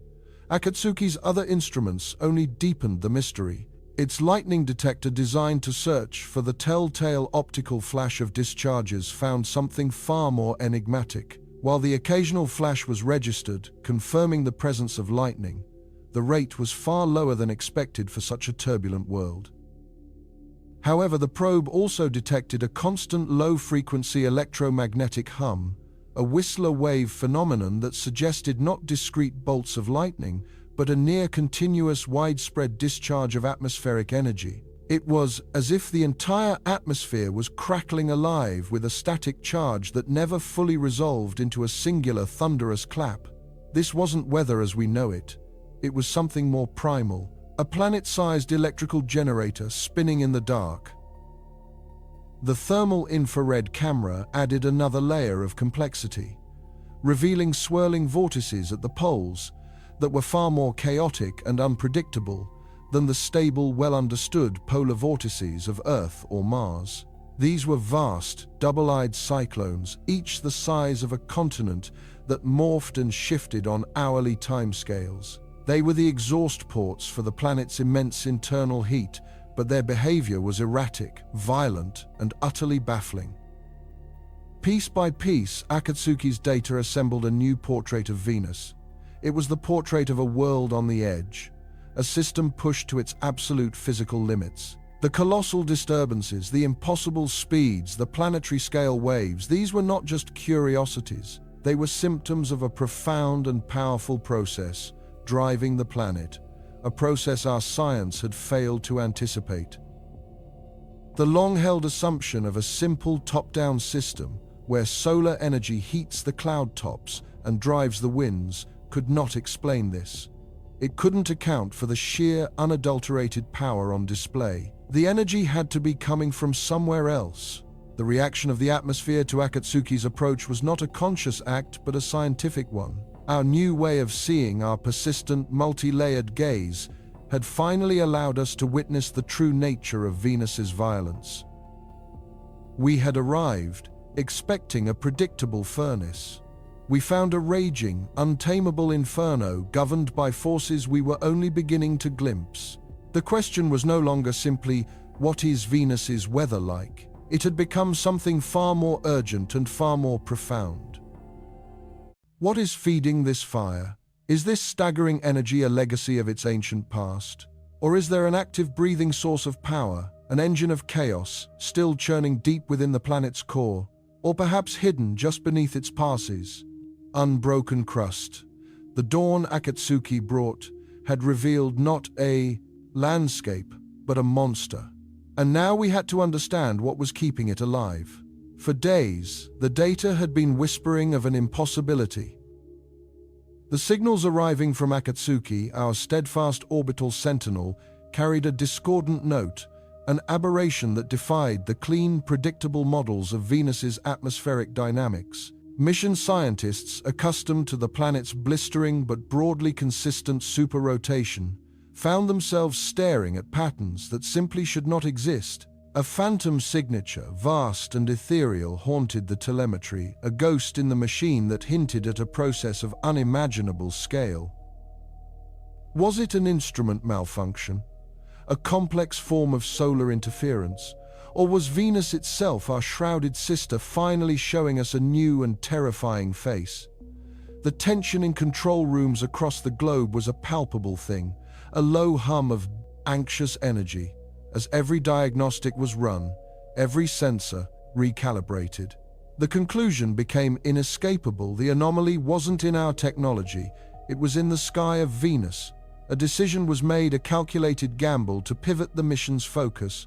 Akatsuki's other instruments only deepened the mystery. Its lightning detector, designed to search for the telltale optical flash of discharges, found something far more enigmatic. While the occasional flash was registered, confirming the presence of lightning, the rate was far lower than expected for such a turbulent world. However, the probe also detected a constant low-frequency electromagnetic hum, a Whistler wave phenomenon that suggested not discrete bolts of lightning, but a near-continuous, widespread discharge of atmospheric energy. It was as if the entire atmosphere was crackling alive with a static charge that never fully resolved into a singular, thunderous clap. This wasn't weather as we know it. It was something more primal, a planet-sized electrical generator spinning in the dark. The thermal infrared camera added another layer of complexity, revealing swirling vortices at the poles that were far more chaotic and unpredictable than the stable, well-understood polar vortices of Earth or Mars. These were vast, double-eyed cyclones, each the size of a continent, that morphed and shifted on hourly timescales. They were the exhaust ports for the planet's immense internal heat, but their behavior was erratic, violent, and utterly baffling. Piece by piece, Akatsuki's data assembled a new portrait of Venus. It was the portrait of a world on the edge, a system pushed to its absolute physical limits. The colossal disturbances, the impossible speeds, the planetary scale waves, these were not just curiosities. They were symptoms of a profound and powerful process driving the planet, a process our science had failed to anticipate. The long-held assumption of a simple top-down system where solar energy heats the cloud tops and drives the winds could not explain this. It couldn't account for the sheer, unadulterated power on display. The energy had to be coming from somewhere else. The reaction of the atmosphere to Akatsuki's approach was not a conscious act, but a scientific one. Our new way of seeing, our persistent, multi-layered gaze, had finally allowed us to witness the true nature of Venus's violence. We had arrived, expecting a predictable furnace. We found a raging, untamable inferno governed by forces we were only beginning to glimpse. The question was no longer simply, what is Venus's weather like? It had become something far more urgent and far more profound. What is feeding this fire? Is this staggering energy a legacy of its ancient past? Or is there an active breathing source of power, an engine of chaos, still churning deep within the planet's core? Or perhaps hidden just beneath its passes? Unbroken crust. The dawn Akatsuki brought had revealed not a landscape, but a monster. And now we had to understand what was keeping it alive. For days, the data had been whispering of an impossibility. The signals arriving from Akatsuki, our steadfast orbital sentinel, carried a discordant note, an aberration that defied the clean, predictable models of Venus's atmospheric dynamics. Mission scientists, accustomed to the planet's blistering but broadly consistent super-rotation, found themselves staring at patterns that simply should not exist. A phantom signature, vast and ethereal, haunted the telemetry, a ghost in the machine that hinted at a process of unimaginable scale. Was it an instrument malfunction? A complex form of solar interference? Or was Venus itself, our shrouded sister, finally showing us a new and terrifying face? The tension in control rooms across the globe was a palpable thing, a low hum of anxious energy. As every diagnostic was run, every sensor recalibrated. The conclusion became inescapable. The anomaly wasn't in our technology, it was in the sky of Venus. A decision was made, a calculated gamble to pivot the mission's focus.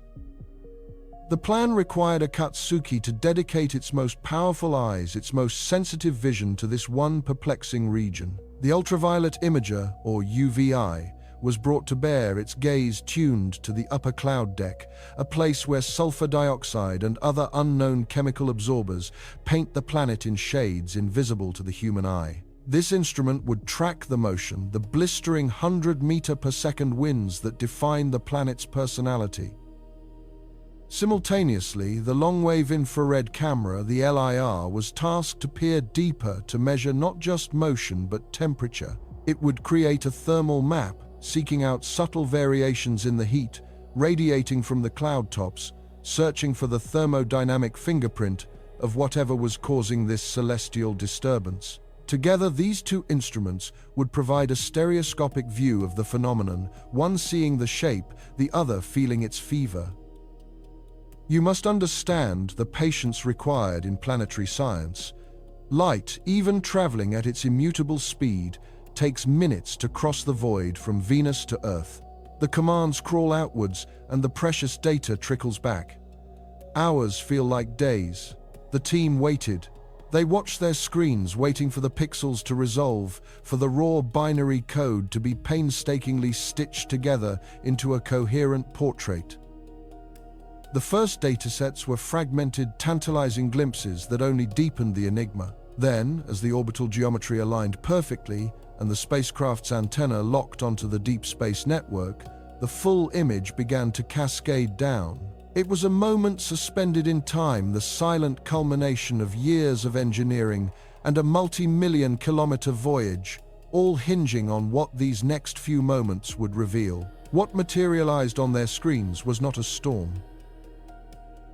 The plan required Akatsuki to dedicate its most powerful eyes, its most sensitive vision to this one perplexing region. The ultraviolet imager, or UVI, was brought to bear, its gaze tuned to the upper cloud deck, a place where sulfur dioxide and other unknown chemical absorbers paint the planet in shades invisible to the human eye. This instrument would track the motion, the blistering 100-meter-per-second winds that define the planet's personality. Simultaneously, the long-wave infrared camera, the LIR, was tasked to peer deeper to measure not just motion but temperature. It would create a thermal map, seeking out subtle variations in the heat radiating from the cloud tops, searching for the thermodynamic fingerprint of whatever was causing this celestial disturbance. Together, these two instruments would provide a stereoscopic view of the phenomenon, one seeing the shape, the other feeling its fever. You must understand the patience required in planetary science. Light, even traveling at its immutable speed, takes minutes to cross the void from Venus to Earth. The commands crawl outwards and the precious data trickles back. Hours feel like days. The team waited. They watched their screens, waiting for the pixels to resolve, for the raw binary code to be painstakingly stitched together into a coherent portrait. The first datasets were fragmented, tantalizing glimpses that only deepened the enigma. Then, as the orbital geometry aligned perfectly and the spacecraft's antenna locked onto the deep space network, the full image began to cascade down. It was a moment suspended in time, the silent culmination of years of engineering and a multi-million-kilometer voyage, all hinging on what these next few moments would reveal. What materialized on their screens was not a storm.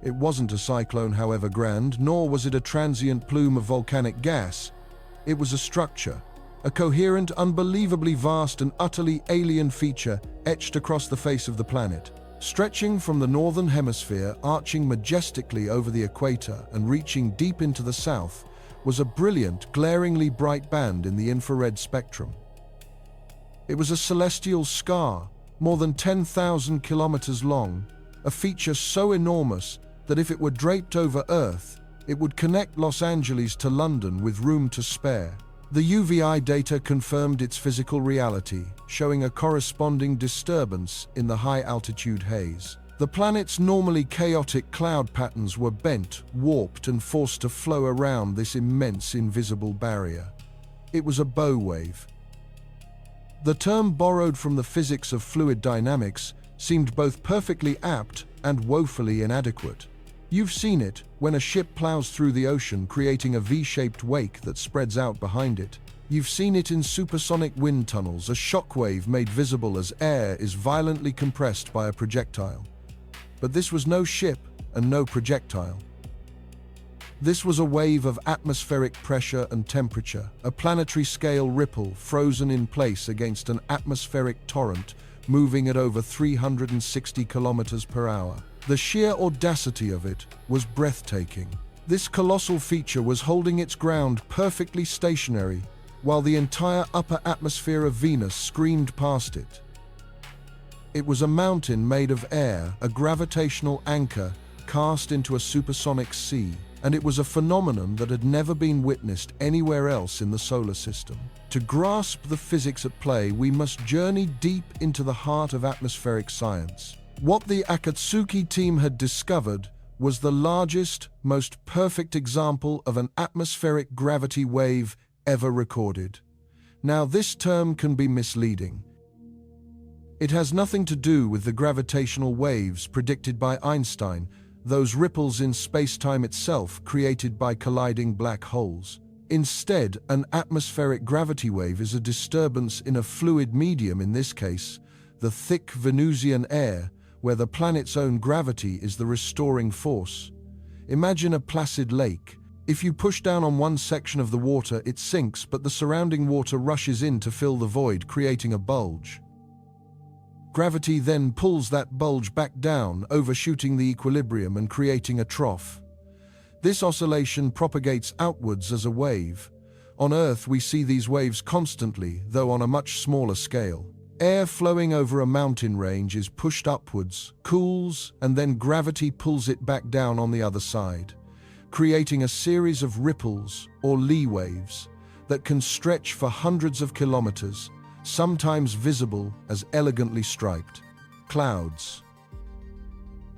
It wasn't a cyclone, however grand, nor was it a transient plume of volcanic gas. It was a structure, a coherent, unbelievably vast and utterly alien feature etched across the face of the planet. Stretching from the northern hemisphere, arching majestically over the equator and reaching deep into the south, was a brilliant, glaringly bright band in the infrared spectrum. It was a celestial scar, more than 10,000 kilometers long, a feature so enormous that if it were draped over Earth, it would connect Los Angeles to London with room to spare. The UVI data confirmed its physical reality, showing a corresponding disturbance in the high-altitude haze. The planet's normally chaotic cloud patterns were bent, warped, and forced to flow around this immense invisible barrier. It was a bow wave. The term, borrowed from the physics of fluid dynamics, seemed both perfectly apt and woefully inadequate. You've seen it when a ship plows through the ocean, creating a V-shaped wake that spreads out behind it. You've seen it in supersonic wind tunnels, a shockwave made visible as air is violently compressed by a projectile. But this was no ship and no projectile. This was a wave of atmospheric pressure and temperature, a planetary scale ripple frozen in place against an atmospheric torrent moving at over 360 kilometers per hour. The sheer audacity of it was breathtaking. This colossal feature was holding its ground perfectly stationary, while the entire upper atmosphere of Venus screamed past it. It was a mountain made of air, a gravitational anchor cast into a supersonic sea, and it was a phenomenon that had never been witnessed anywhere else in the solar system. To grasp the physics at play, we must journey deep into the heart of atmospheric science. What the Akatsuki team had discovered was the largest, most perfect example of an atmospheric gravity wave ever recorded. Now, this term can be misleading. It has nothing to do with the gravitational waves predicted by Einstein, those ripples in space-time itself created by colliding black holes. Instead, an atmospheric gravity wave is a disturbance in a fluid medium, in this case, the thick Venusian air, where the planet's own gravity is the restoring force. Imagine a placid lake. If you push down on one section of the water, it sinks, but the surrounding water rushes in to fill the void, creating a bulge. Gravity then pulls that bulge back down, overshooting the equilibrium and creating a trough. This oscillation propagates outwards as a wave. On Earth, we see these waves constantly, though on a much smaller scale. Air flowing over a mountain range is pushed upwards, cools, and then gravity pulls it back down on the other side, creating a series of ripples, or Lee waves, that can stretch for hundreds of kilometers, sometimes visible as elegantly striped clouds.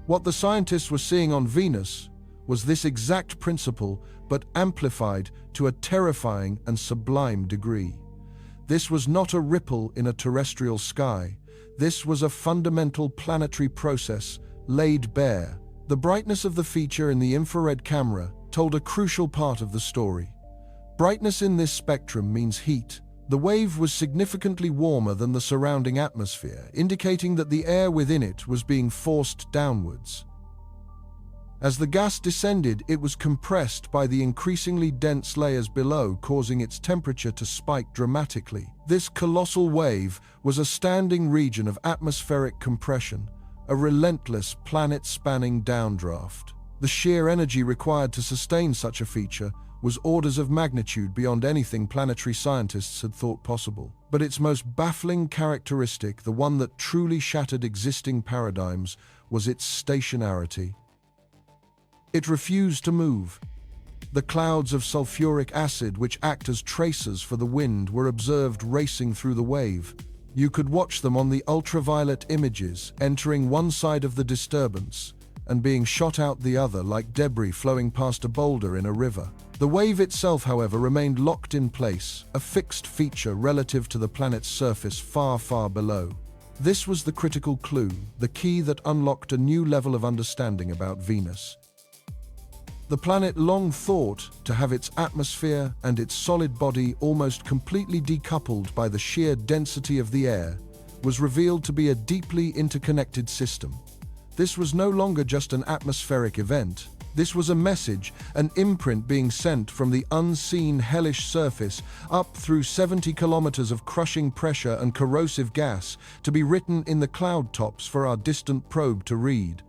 What the scientists were seeing on Venus was this exact principle, but amplified to a terrifying and sublime degree. This was not a ripple in a terrestrial sky. This was a fundamental planetary process laid bare. The brightness of the feature in the infrared camera told a crucial part of the story. Brightness in this spectrum means heat. The wave was significantly warmer than the surrounding atmosphere, indicating that the air within it was being forced downwards. As the gas descended, it was compressed by the increasingly dense layers below, causing its temperature to spike dramatically. This colossal wave was a standing region of atmospheric compression, a relentless planet-spanning downdraft. The sheer energy required to sustain such a feature was orders of magnitude beyond anything planetary scientists had thought possible. But its most baffling characteristic, the one that truly shattered existing paradigms, was its stationarity. It refused to move. The clouds of sulfuric acid, which act as tracers for the wind, were observed racing through the wave. You could watch them on the ultraviolet images, entering one side of the disturbance and being shot out the other like debris flowing past a boulder in a river. The wave itself, however, remained locked in place, a fixed feature relative to the planet's surface far, far below. This was the critical clue, the key that unlocked a new level of understanding about Venus. The planet, long thought to have its atmosphere and its solid body almost completely decoupled by the sheer density of the air, was revealed to be a deeply interconnected system. This was no longer just an atmospheric event. This was a message, an imprint being sent from the unseen hellish surface up through 70 kilometers of crushing pressure and corrosive gas to be written in the cloud tops for our distant probe to read.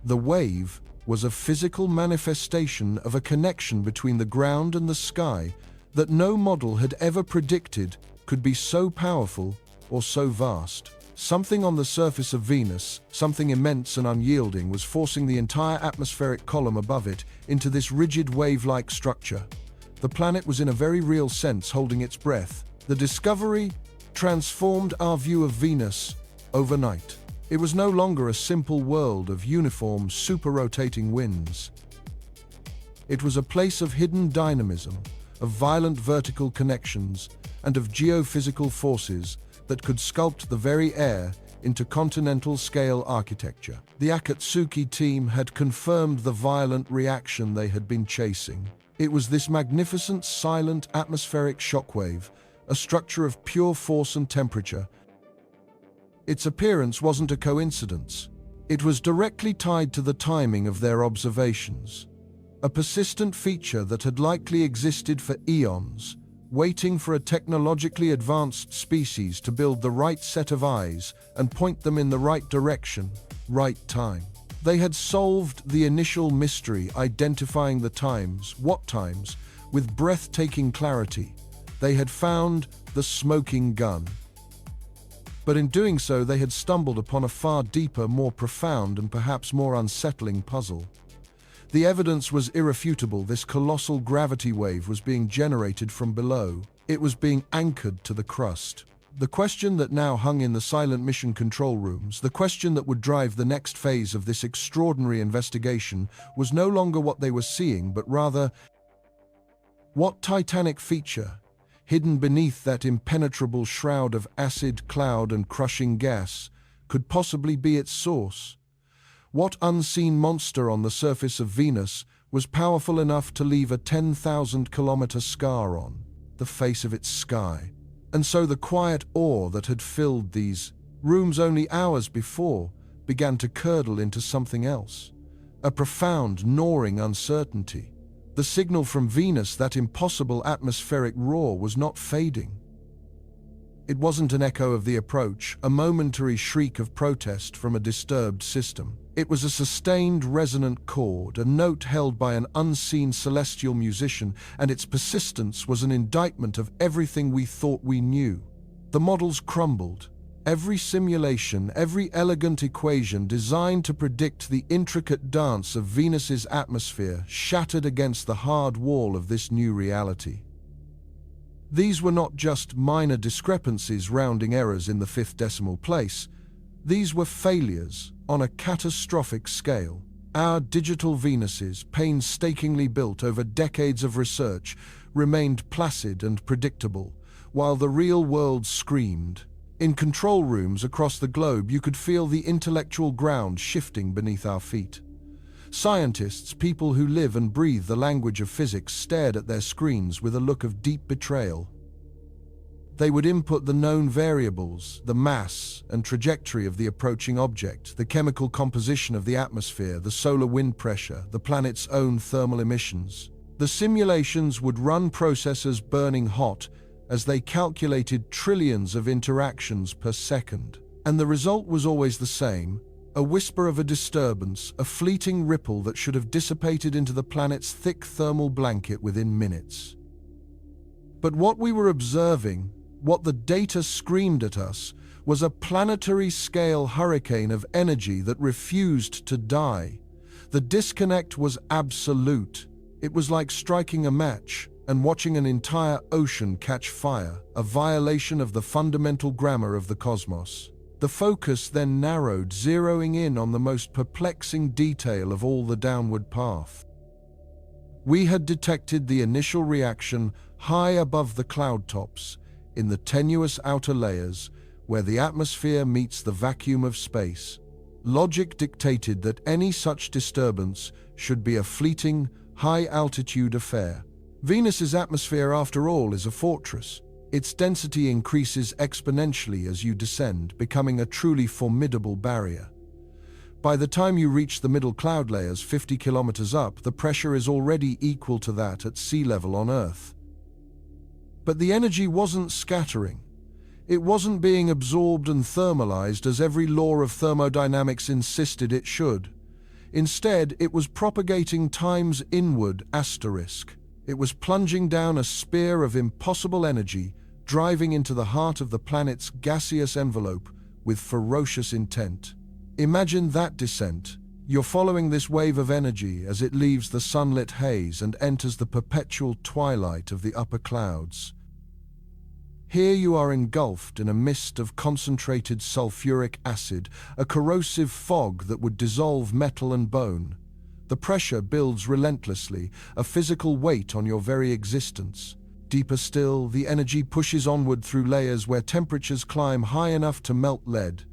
The wave was a physical manifestation of a connection between the ground and the sky that no model had ever predicted could be so powerful or so vast. Something on the surface of Venus, something immense and unyielding, was forcing the entire atmospheric column above it into this rigid wave-like structure. The planet was in a very real sense holding its breath. The discovery transformed our view of Venus overnight. It was no longer a simple world of uniform, super-rotating winds. It was a place of hidden dynamism, of violent vertical connections, and of geophysical forces that could sculpt the very air into continental-scale architecture. The Akatsuki team had confirmed the violent reaction they had been chasing. It was this magnificent, silent atmospheric shockwave, a structure of pure force and temperature. Its appearance wasn't a coincidence. It was directly tied to the timing of their observations. A persistent feature that had likely existed for eons, waiting for a technologically advanced species to build the right set of eyes and point them in the right direction, right time. They had solved the initial mystery, identifying the times, what times, with breathtaking clarity. They had found the smoking gun. But in doing so, they had stumbled upon a far deeper, more profound, and perhaps more unsettling puzzle. The evidence was irrefutable. This colossal gravity wave was being generated from below. It was being anchored to the crust. The question that now hung in the silent mission control rooms, the question that would drive the next phase of this extraordinary investigation, was no longer what they were seeing, but rather, what titanic feature, hidden beneath that impenetrable shroud of acid, cloud, and crushing gas, could possibly be its source? What unseen monster on the surface of Venus was powerful enough to leave a 10,000-kilometer scar on the face of its sky? And so the quiet awe that had filled these rooms only hours before began to curdle into something else. A profound, gnawing uncertainty. The signal from Venus, that impossible atmospheric roar, was not fading. It wasn't an echo of the approach, a momentary shriek of protest from a disturbed system. It was a sustained, resonant chord, a note held by an unseen celestial musician, and its persistence was an indictment of everything we thought we knew. The models crumbled. Every simulation, every elegant equation designed to predict the intricate dance of Venus's atmosphere shattered against the hard wall of this new reality. These were not just minor discrepancies, rounding errors in the fifth decimal place. These were failures on a catastrophic scale. Our digital Venuses, painstakingly built over decades of research, remained placid and predictable, while the real world screamed. In control rooms across the globe, you could feel the intellectual ground shifting beneath our feet. Scientists, people who live and breathe the language of physics, stared at their screens with a look of deep betrayal. They would input the known variables, the mass and trajectory of the approaching object, the chemical composition of the atmosphere, the solar wind pressure, the planet's own thermal emissions. The simulations would run processors burning hot as they calculated trillions of interactions per second. And the result was always the same: a whisper of a disturbance, a fleeting ripple that should have dissipated into the planet's thick thermal blanket within minutes. But what we were observing, what the data screamed at us, was a planetary-scale hurricane of energy that refused to die. The disconnect was absolute. It was like striking a match and watching an entire ocean catch fire, a violation of the fundamental grammar of the cosmos. The focus then narrowed, zeroing in on the most perplexing detail of all the downward path. We had detected the initial reaction high above the cloud tops, in the tenuous outer layers where the atmosphere meets the vacuum of space. Logic dictated that any such disturbance should be a fleeting, high-altitude affair. Venus's atmosphere, after all, is a fortress. Its density increases exponentially as you descend, becoming a truly formidable barrier. By the time you reach the middle cloud layers 50 kilometers up, the pressure is already equal to that at sea level on Earth. But the energy wasn't scattering. It wasn't being absorbed and thermalized as every law of thermodynamics insisted it should. Instead, it was propagating times inward asterisk. It was plunging down a spear of impossible energy, driving into the heart of the planet's gaseous envelope with ferocious intent. Imagine that descent. You're following this wave of energy as it leaves the sunlit haze and enters the perpetual twilight of the upper clouds. Here you are engulfed in a mist of concentrated sulfuric acid, a corrosive fog that would dissolve metal and bone. The pressure builds relentlessly, a physical weight on your very existence. Deeper still, the energy pushes onward through layers where temperatures climb high enough to melt lead.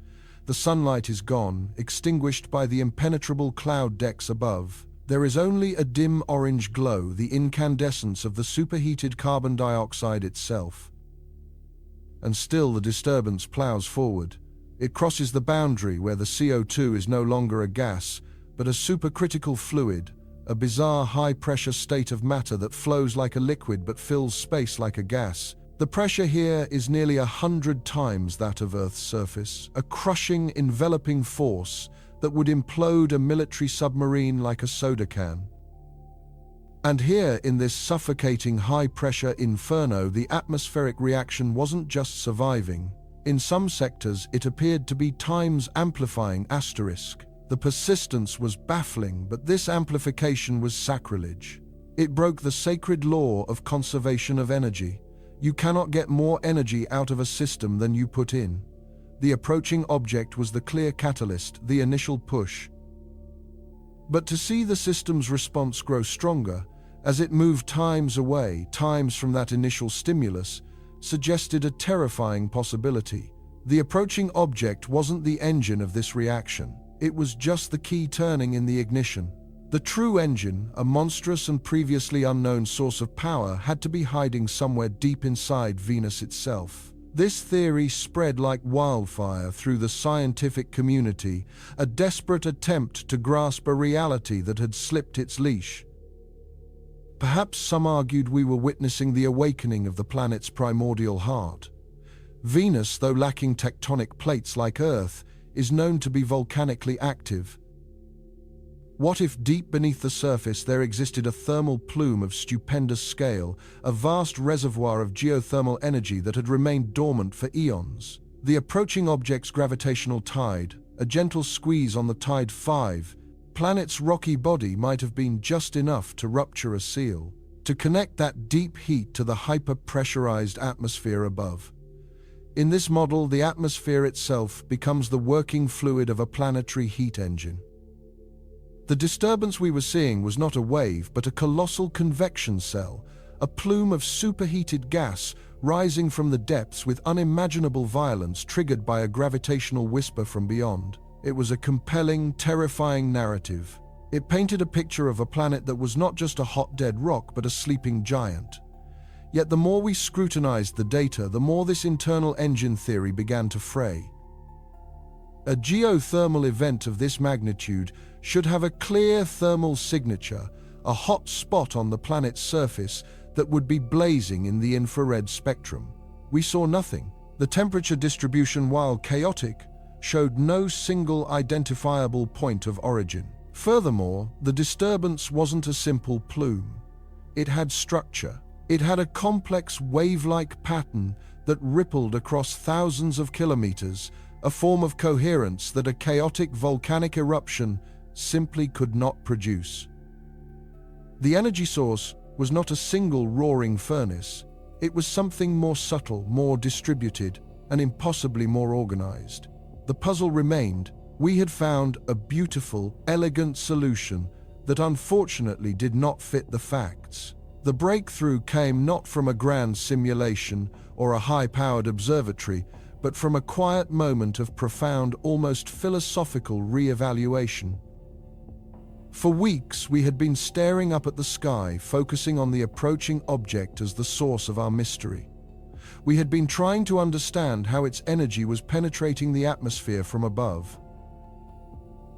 The sunlight is gone, extinguished by the impenetrable cloud decks above. There is only a dim orange glow, the incandescence of the superheated carbon dioxide itself. And still the disturbance plows forward. It crosses the boundary where the CO2 is no longer a gas, but a supercritical fluid, a bizarre high-pressure state of matter that flows like a liquid but fills space like a gas. The pressure here is nearly 100 times that of Earth's surface, a crushing, enveloping force that would implode a military submarine like a soda can. And here, in this suffocating high-pressure inferno, the atmospheric reaction wasn't just surviving. In some sectors, it appeared to be times amplifying asterisk. The persistence was baffling, but this amplification was sacrilege. It broke the sacred law of conservation of energy. You cannot get more energy out of a system than you put in. The approaching object was the clear catalyst, the initial push. But to see the system's response grow stronger, as it moved times away, times from that initial stimulus, suggested a terrifying possibility. The approaching object wasn't the engine of this reaction. It was just the key turning in the ignition. The true engine, a monstrous and previously unknown source of power, had to be hiding somewhere deep inside Venus itself. This theory spread like wildfire through the scientific community, a desperate attempt to grasp a reality that had slipped its leash. Perhaps some argued we were witnessing the awakening of the planet's primordial heart. Venus, though lacking tectonic plates like Earth, is known to be volcanically active. What if deep beneath the surface there existed a thermal plume of stupendous scale, a vast reservoir of geothermal energy that had remained dormant for eons? The approaching object's gravitational tide, a gentle squeeze on the tide 5, planet's rocky body might have been just enough to rupture a seal, to connect that deep heat to the hyper-pressurized atmosphere above. In this model, the atmosphere itself becomes the working fluid of a planetary heat engine. The disturbance we were seeing was not a wave, but a colossal convection cell, a plume of superheated gas rising from the depths with unimaginable violence triggered by a gravitational whisper from beyond. It was a compelling, terrifying narrative. It painted a picture of a planet that was not just a hot dead rock, but a sleeping giant. Yet the more we scrutinized the data, the more this internal engine theory began to fray. A geothermal event of this magnitude should have a clear thermal signature, a hot spot on the planet's surface that would be blazing in the infrared spectrum. We saw nothing. The temperature distribution, while chaotic, showed no single identifiable point of origin. Furthermore, the disturbance wasn't a simple plume. It had structure. It had a complex wave-like pattern that rippled across thousands of kilometers, a form of coherence that a chaotic volcanic eruption simply could not produce. The energy source was not a single roaring furnace. It was something more subtle, more distributed, and impossibly more organized. The puzzle remained. We had found a beautiful, elegant solution that unfortunately did not fit the facts. The breakthrough came not from a grand simulation or a high-powered observatory, but from a quiet moment of profound, almost philosophical re-evaluation. For weeks, we had been staring up at the sky, focusing on the approaching object as the source of our mystery. We had been trying to understand how its energy was penetrating the atmosphere from above.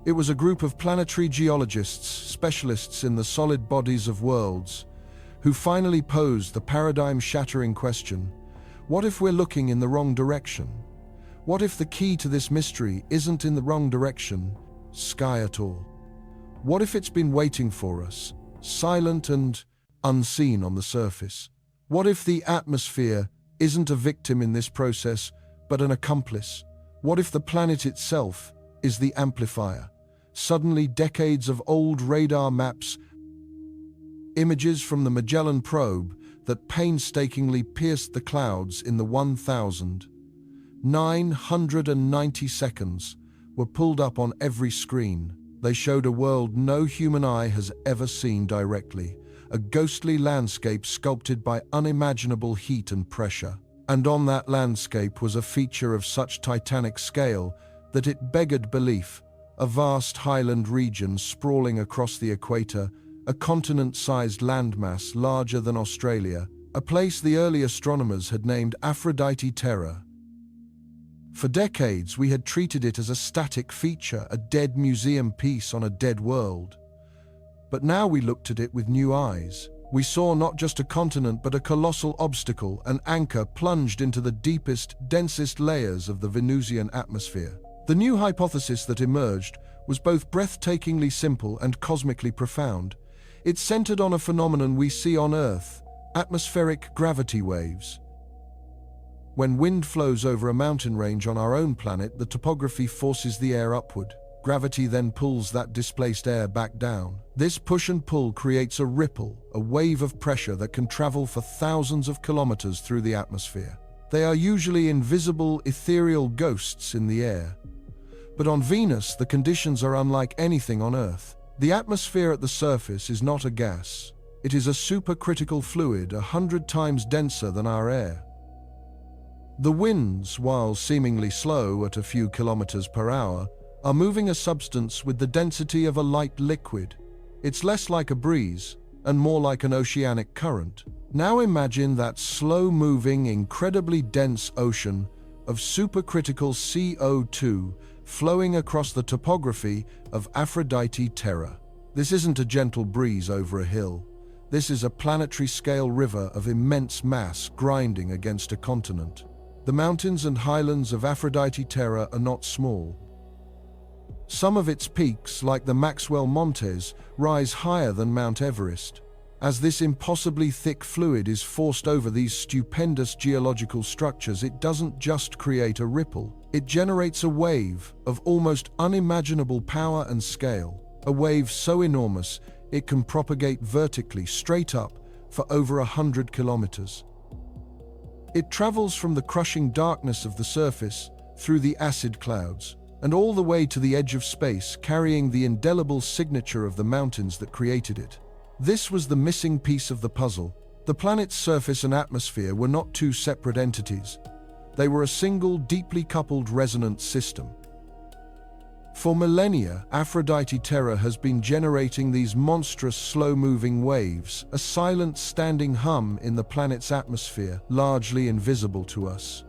It was a group of planetary geologists, specialists in the solid bodies of worlds, who finally posed the paradigm-shattering question, what if we're looking in the wrong direction? What if the key to this mystery isn't in the wrong direction, sky at all? What if it's been waiting for us, silent and unseen on the surface? What if the atmosphere isn't a victim in this process, but an accomplice? What if the planet itself is the amplifier? Suddenly, decades of old radar maps, images from the Magellan probe that painstakingly pierced the clouds in the 1,990 seconds, were pulled up on every screen. They showed a world no human eye has ever seen directly, a ghostly landscape sculpted by unimaginable heat and pressure. And on that landscape was a feature of such titanic scale that it beggared belief, a vast highland region sprawling across the equator, a continent-sized landmass larger than Australia, a place the early astronomers had named Aphrodite Terra. For decades, we had treated it as a static feature, a dead museum piece on a dead world. But now we looked at it with new eyes. We saw not just a continent, but a colossal obstacle, an anchor plunged into the deepest, densest layers of the Venusian atmosphere. The new hypothesis that emerged was both breathtakingly simple and cosmically profound. It centered on a phenomenon we see on Earth, atmospheric gravity waves. When wind flows over a mountain range on our own planet, the topography forces the air upward. Gravity then pulls that displaced air back down. This push and pull creates a ripple, a wave of pressure that can travel for thousands of kilometers through the atmosphere. They are usually invisible, ethereal ghosts in the air. But on Venus, the conditions are unlike anything on Earth. The atmosphere at the surface is not a gas. It is a supercritical fluid 100 times denser than our air. The winds, while seemingly slow at a few kilometers per hour, are moving a substance with the density of a light liquid. It's less like a breeze and more like an oceanic current. Now imagine that slow-moving, incredibly dense ocean of supercritical CO2 flowing across the topography of Aphrodite Terra. This isn't a gentle breeze over a hill. This is a planetary-scale river of immense mass grinding against a continent. The mountains and highlands of Aphrodite Terra are not small. Some of its peaks, like the Maxwell Montes, rise higher than Mount Everest. As this impossibly thick fluid is forced over these stupendous geological structures, it doesn't just create a ripple. It generates a wave of almost unimaginable power and scale. A wave so enormous, it can propagate vertically, straight up, for over 100 kilometers. It travels from the crushing darkness of the surface, through the acid clouds, and all the way to the edge of space, carrying the indelible signature of the mountains that created it. This was the missing piece of the puzzle. The planet's surface and atmosphere were not two separate entities. They were a single, deeply coupled resonant system. For millennia, Aphrodite Terra has been generating these monstrous, slow-moving waves, a silent, standing hum in the planet's atmosphere, largely invisible to us.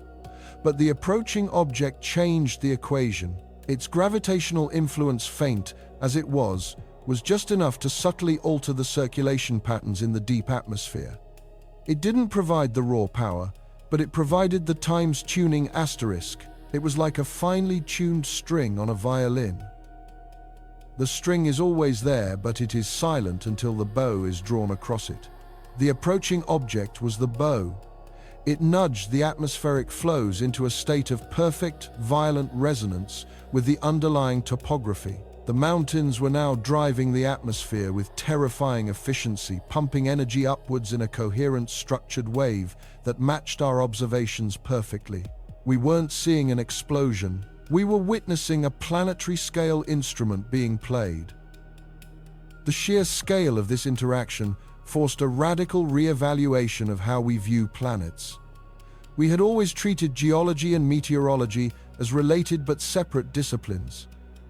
But the approaching object changed the equation. Its gravitational influence, faint as it was just enough to subtly alter the circulation patterns in the deep atmosphere. It didn't provide the raw power, but it provided the times tuning asterisk. It was like a finely tuned string on a violin. The string is always there, but it is silent until the bow is drawn across it. The approaching object was the bow. It nudged the atmospheric flows into a state of perfect, violent resonance with the underlying topography. The mountains were now driving the atmosphere with terrifying efficiency, pumping energy upwards in a coherent, structured wave that matched our observations perfectly. We weren't seeing an explosion. We were witnessing a planetary-scale instrument being played. The sheer scale of this interaction forced a radical re-evaluation of how we view planets. We had always treated geology and meteorology as related but separate disciplines.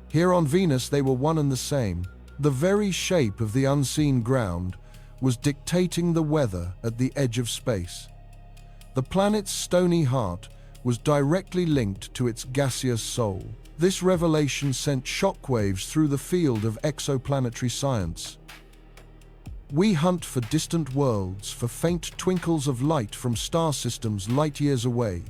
Here on Venus, they were one and the same. The very shape of the unseen ground was dictating the weather at the edge of space. The planet's stony heart was directly linked to its gaseous soul. This revelation sent shockwaves through the field of exoplanetary science. We hunt for distant worlds, for faint twinkles of light from star systems light years away.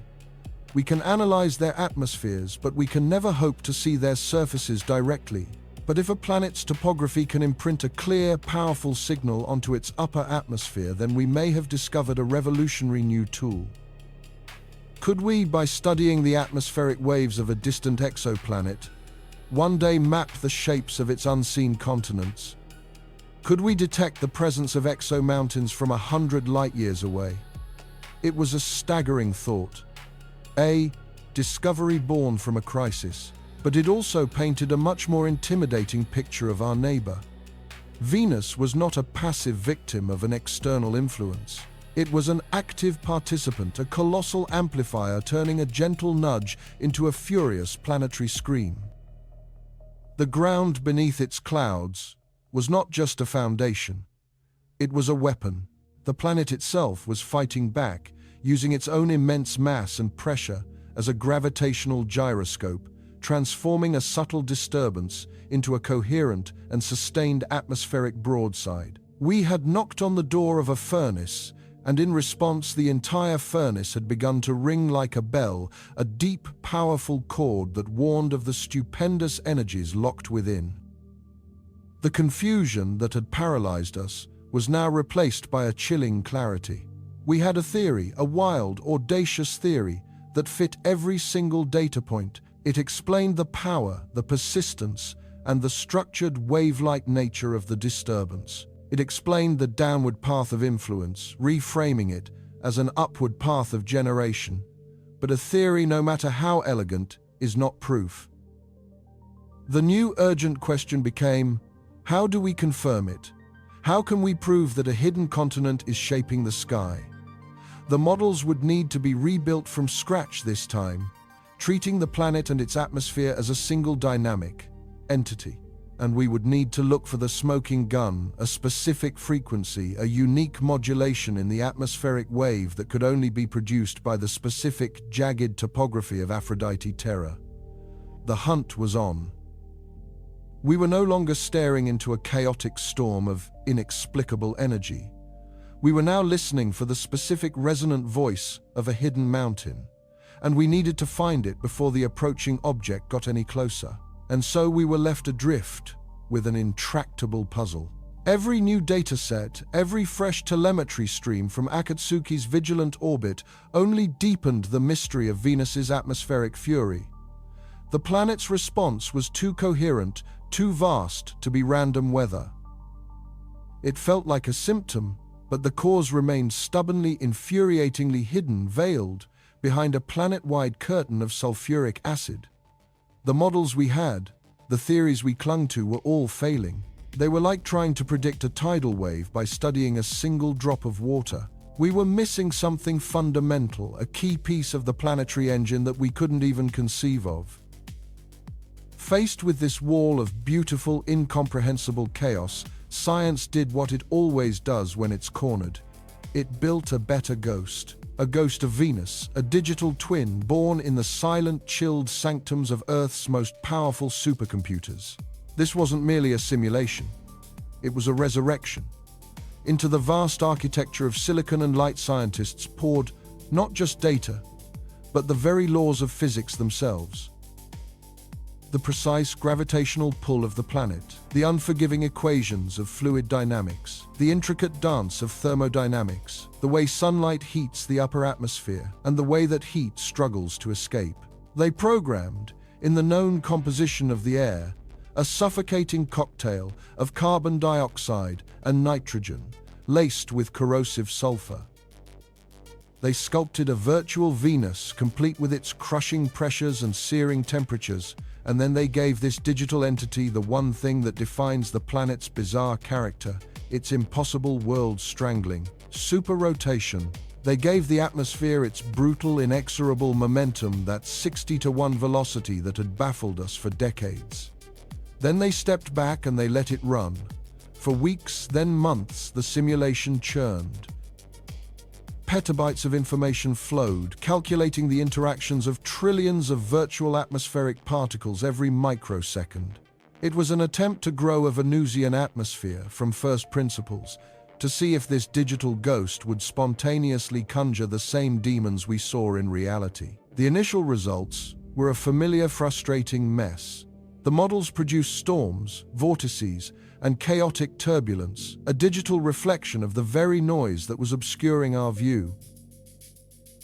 We can analyze their atmospheres, but we can never hope to see their surfaces directly. But if a planet's topography can imprint a clear, powerful signal onto its upper atmosphere, then we may have discovered a revolutionary new tool. Could we, by studying the atmospheric waves of a distant exoplanet, one day map the shapes of its unseen continents? Could we detect the presence of exomountains from 100 light-years away? It was a staggering thought. A discovery born from a crisis, but it also painted a much more intimidating picture of our neighbor. Venus was not a passive victim of an external influence. It was an active participant, a colossal amplifier turning a gentle nudge into a furious planetary scream. The ground beneath its clouds was not just a foundation. It was a weapon. The planet itself was fighting back, using its own immense mass and pressure as a gravitational gyroscope, transforming a subtle disturbance into a coherent and sustained atmospheric broadside. We had knocked on the door of a furnace, and in response the entire furnace had begun to ring like a bell, a deep, powerful chord that warned of the stupendous energies locked within. The confusion that had paralyzed us was now replaced by a chilling clarity. We had a theory, a wild, audacious theory, that fit every single data point. It explained the power, the persistence, and the structured wave-like nature of the disturbance. It explained the downward path of influence, reframing it as an upward path of generation. But a theory, no matter how elegant, is not proof. The new urgent question became, how do we confirm it? How can we prove that a hidden continent is shaping the sky? The models would need to be rebuilt from scratch this time, treating the planet and its atmosphere as a single dynamic entity. And we would need to look for the smoking gun, a specific frequency, a unique modulation in the atmospheric wave that could only be produced by the specific, jagged topography of Aphrodite Terra. The hunt was on. We were no longer staring into a chaotic storm of inexplicable energy. We were now listening for the specific resonant voice of a hidden mountain, and we needed to find it before the approaching object got any closer. And so we were left adrift with an intractable puzzle. Every new dataset, every fresh telemetry stream from Akatsuki's vigilant orbit only deepened the mystery of Venus's atmospheric fury. The planet's response was too coherent, too vast to be random weather. It felt like a symptom, but the cause remained stubbornly, infuriatingly hidden, veiled behind a planet-wide curtain of sulfuric acid. The models we had, the theories we clung to, were all failing. They were like trying to predict a tidal wave by studying a single drop of water. We were missing something fundamental, a key piece of the planetary engine that we couldn't even conceive of. Faced with this wall of beautiful, incomprehensible chaos, science did what it always does when it's cornered. It built a better ghost. A ghost of Venus, a digital twin born in the silent, chilled sanctums of Earth's most powerful supercomputers. This wasn't merely a simulation. It was a resurrection. Into the vast architecture of silicon and light, scientists poured not just data, but the very laws of physics themselves. The precise gravitational pull of the planet, the unforgiving equations of fluid dynamics, the intricate dance of thermodynamics, the way sunlight heats the upper atmosphere, and the way that heat struggles to escape. They programmed, in the known composition of the air, a suffocating cocktail of carbon dioxide and nitrogen, laced with corrosive sulfur. They sculpted a virtual Venus, complete with its crushing pressures and searing temperatures, and then they gave this digital entity the one thing that defines the planet's bizarre character, its impossible world-strangling super-rotation. They gave the atmosphere its brutal, inexorable momentum, that 60-to-1 velocity that had baffled us for decades. Then they stepped back and they let it run. For weeks, then months, the simulation churned. petabytes of information flowed, calculating the interactions of trillions of virtual atmospheric particles every microsecond. It was an attempt to grow a Venusian atmosphere from first principles, to see if this digital ghost would spontaneously conjure the same demons we saw in reality. The initial results were a familiar, frustrating mess. The models produced storms, vortices, and chaotic turbulence, a digital reflection of the very noise that was obscuring our view.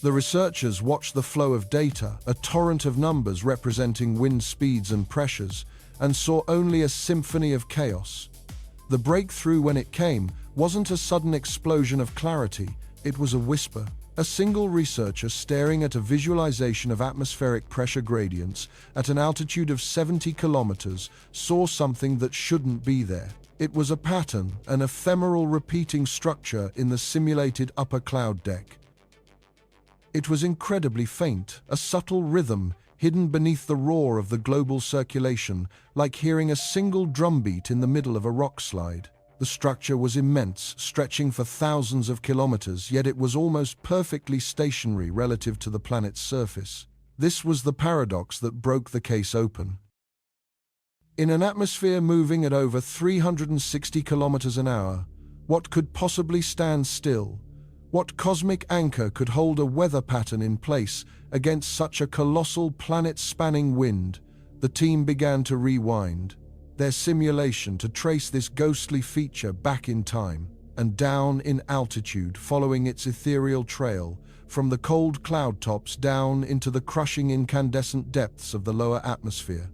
The researchers watched the flow of data, a torrent of numbers representing wind speeds and pressures, and saw only a symphony of chaos. The breakthrough, when it came, wasn't a sudden explosion of clarity, it was a whisper. A single researcher staring at a visualization of atmospheric pressure gradients at an altitude of 70 kilometers saw something that shouldn't be there. It was a pattern, an ephemeral repeating structure in the simulated upper cloud deck. It was incredibly faint, a subtle rhythm hidden beneath the roar of the global circulation, like hearing a single drumbeat in the middle of a rock slide. The structure was immense, stretching for thousands of kilometers, yet it was almost perfectly stationary relative to the planet's surface. This was the paradox that broke the case open. In an atmosphere moving at over 360 kilometers an hour, what could possibly stand still? What cosmic anchor could hold a weather pattern in place against such a colossal planet-spanning wind? The team began to rewind their simulation to trace this ghostly feature back in time and down in altitude, following its ethereal trail from the cold cloud tops down into the crushing incandescent depths of the lower atmosphere.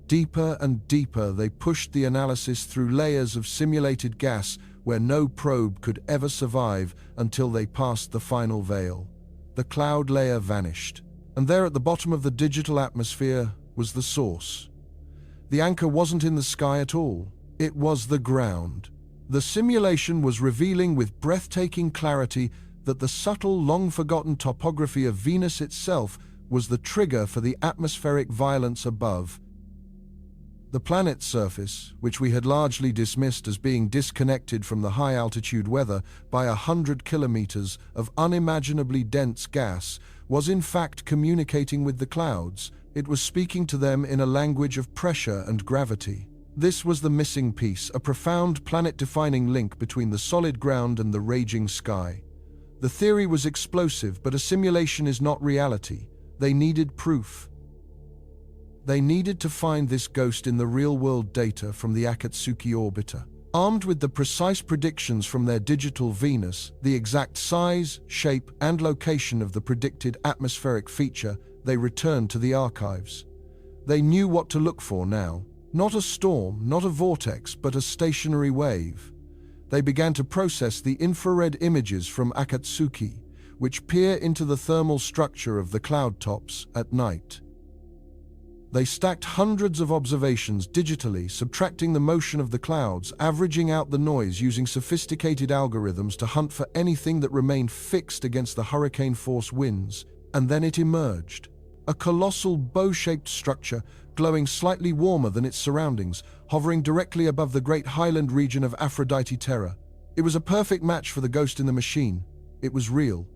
Deeper and deeper they pushed the analysis through layers of simulated gas where no probe could ever survive until they passed the final veil. The cloud layer vanished, and there at the bottom of the digital atmosphere was the source. The anchor wasn't in the sky at all, it was the ground. The simulation was revealing with breathtaking clarity that the subtle, long-forgotten topography of Venus itself was the trigger for the atmospheric violence above. The planet's surface, which we had largely dismissed as being disconnected from the high-altitude weather by 100 kilometers of unimaginably dense gas, was in fact communicating with the clouds. It was speaking to them in a language of pressure and gravity. This was the missing piece, a profound planet-defining link between the solid ground and the raging sky. The theory was explosive, but a simulation is not reality. They needed proof. They needed to find this ghost in the real-world data from the Akatsuki orbiter. Armed with the precise predictions from their digital Venus, the exact size, shape, and location of the predicted atmospheric feature, they returned to the archives. They knew what to look for now. Not a storm, not a vortex, but a stationary wave. They began to process the infrared images from Akatsuki, which peer into the thermal structure of the cloud tops at night. They stacked hundreds of observations digitally, subtracting the motion of the clouds, averaging out the noise using sophisticated algorithms to hunt for anything that remained fixed against the hurricane-force winds. And then it emerged. A colossal bow-shaped structure, glowing slightly warmer than its surroundings, hovering directly above the great highland region of Aphrodite Terra. It was a perfect match for the ghost in the machine. It was real.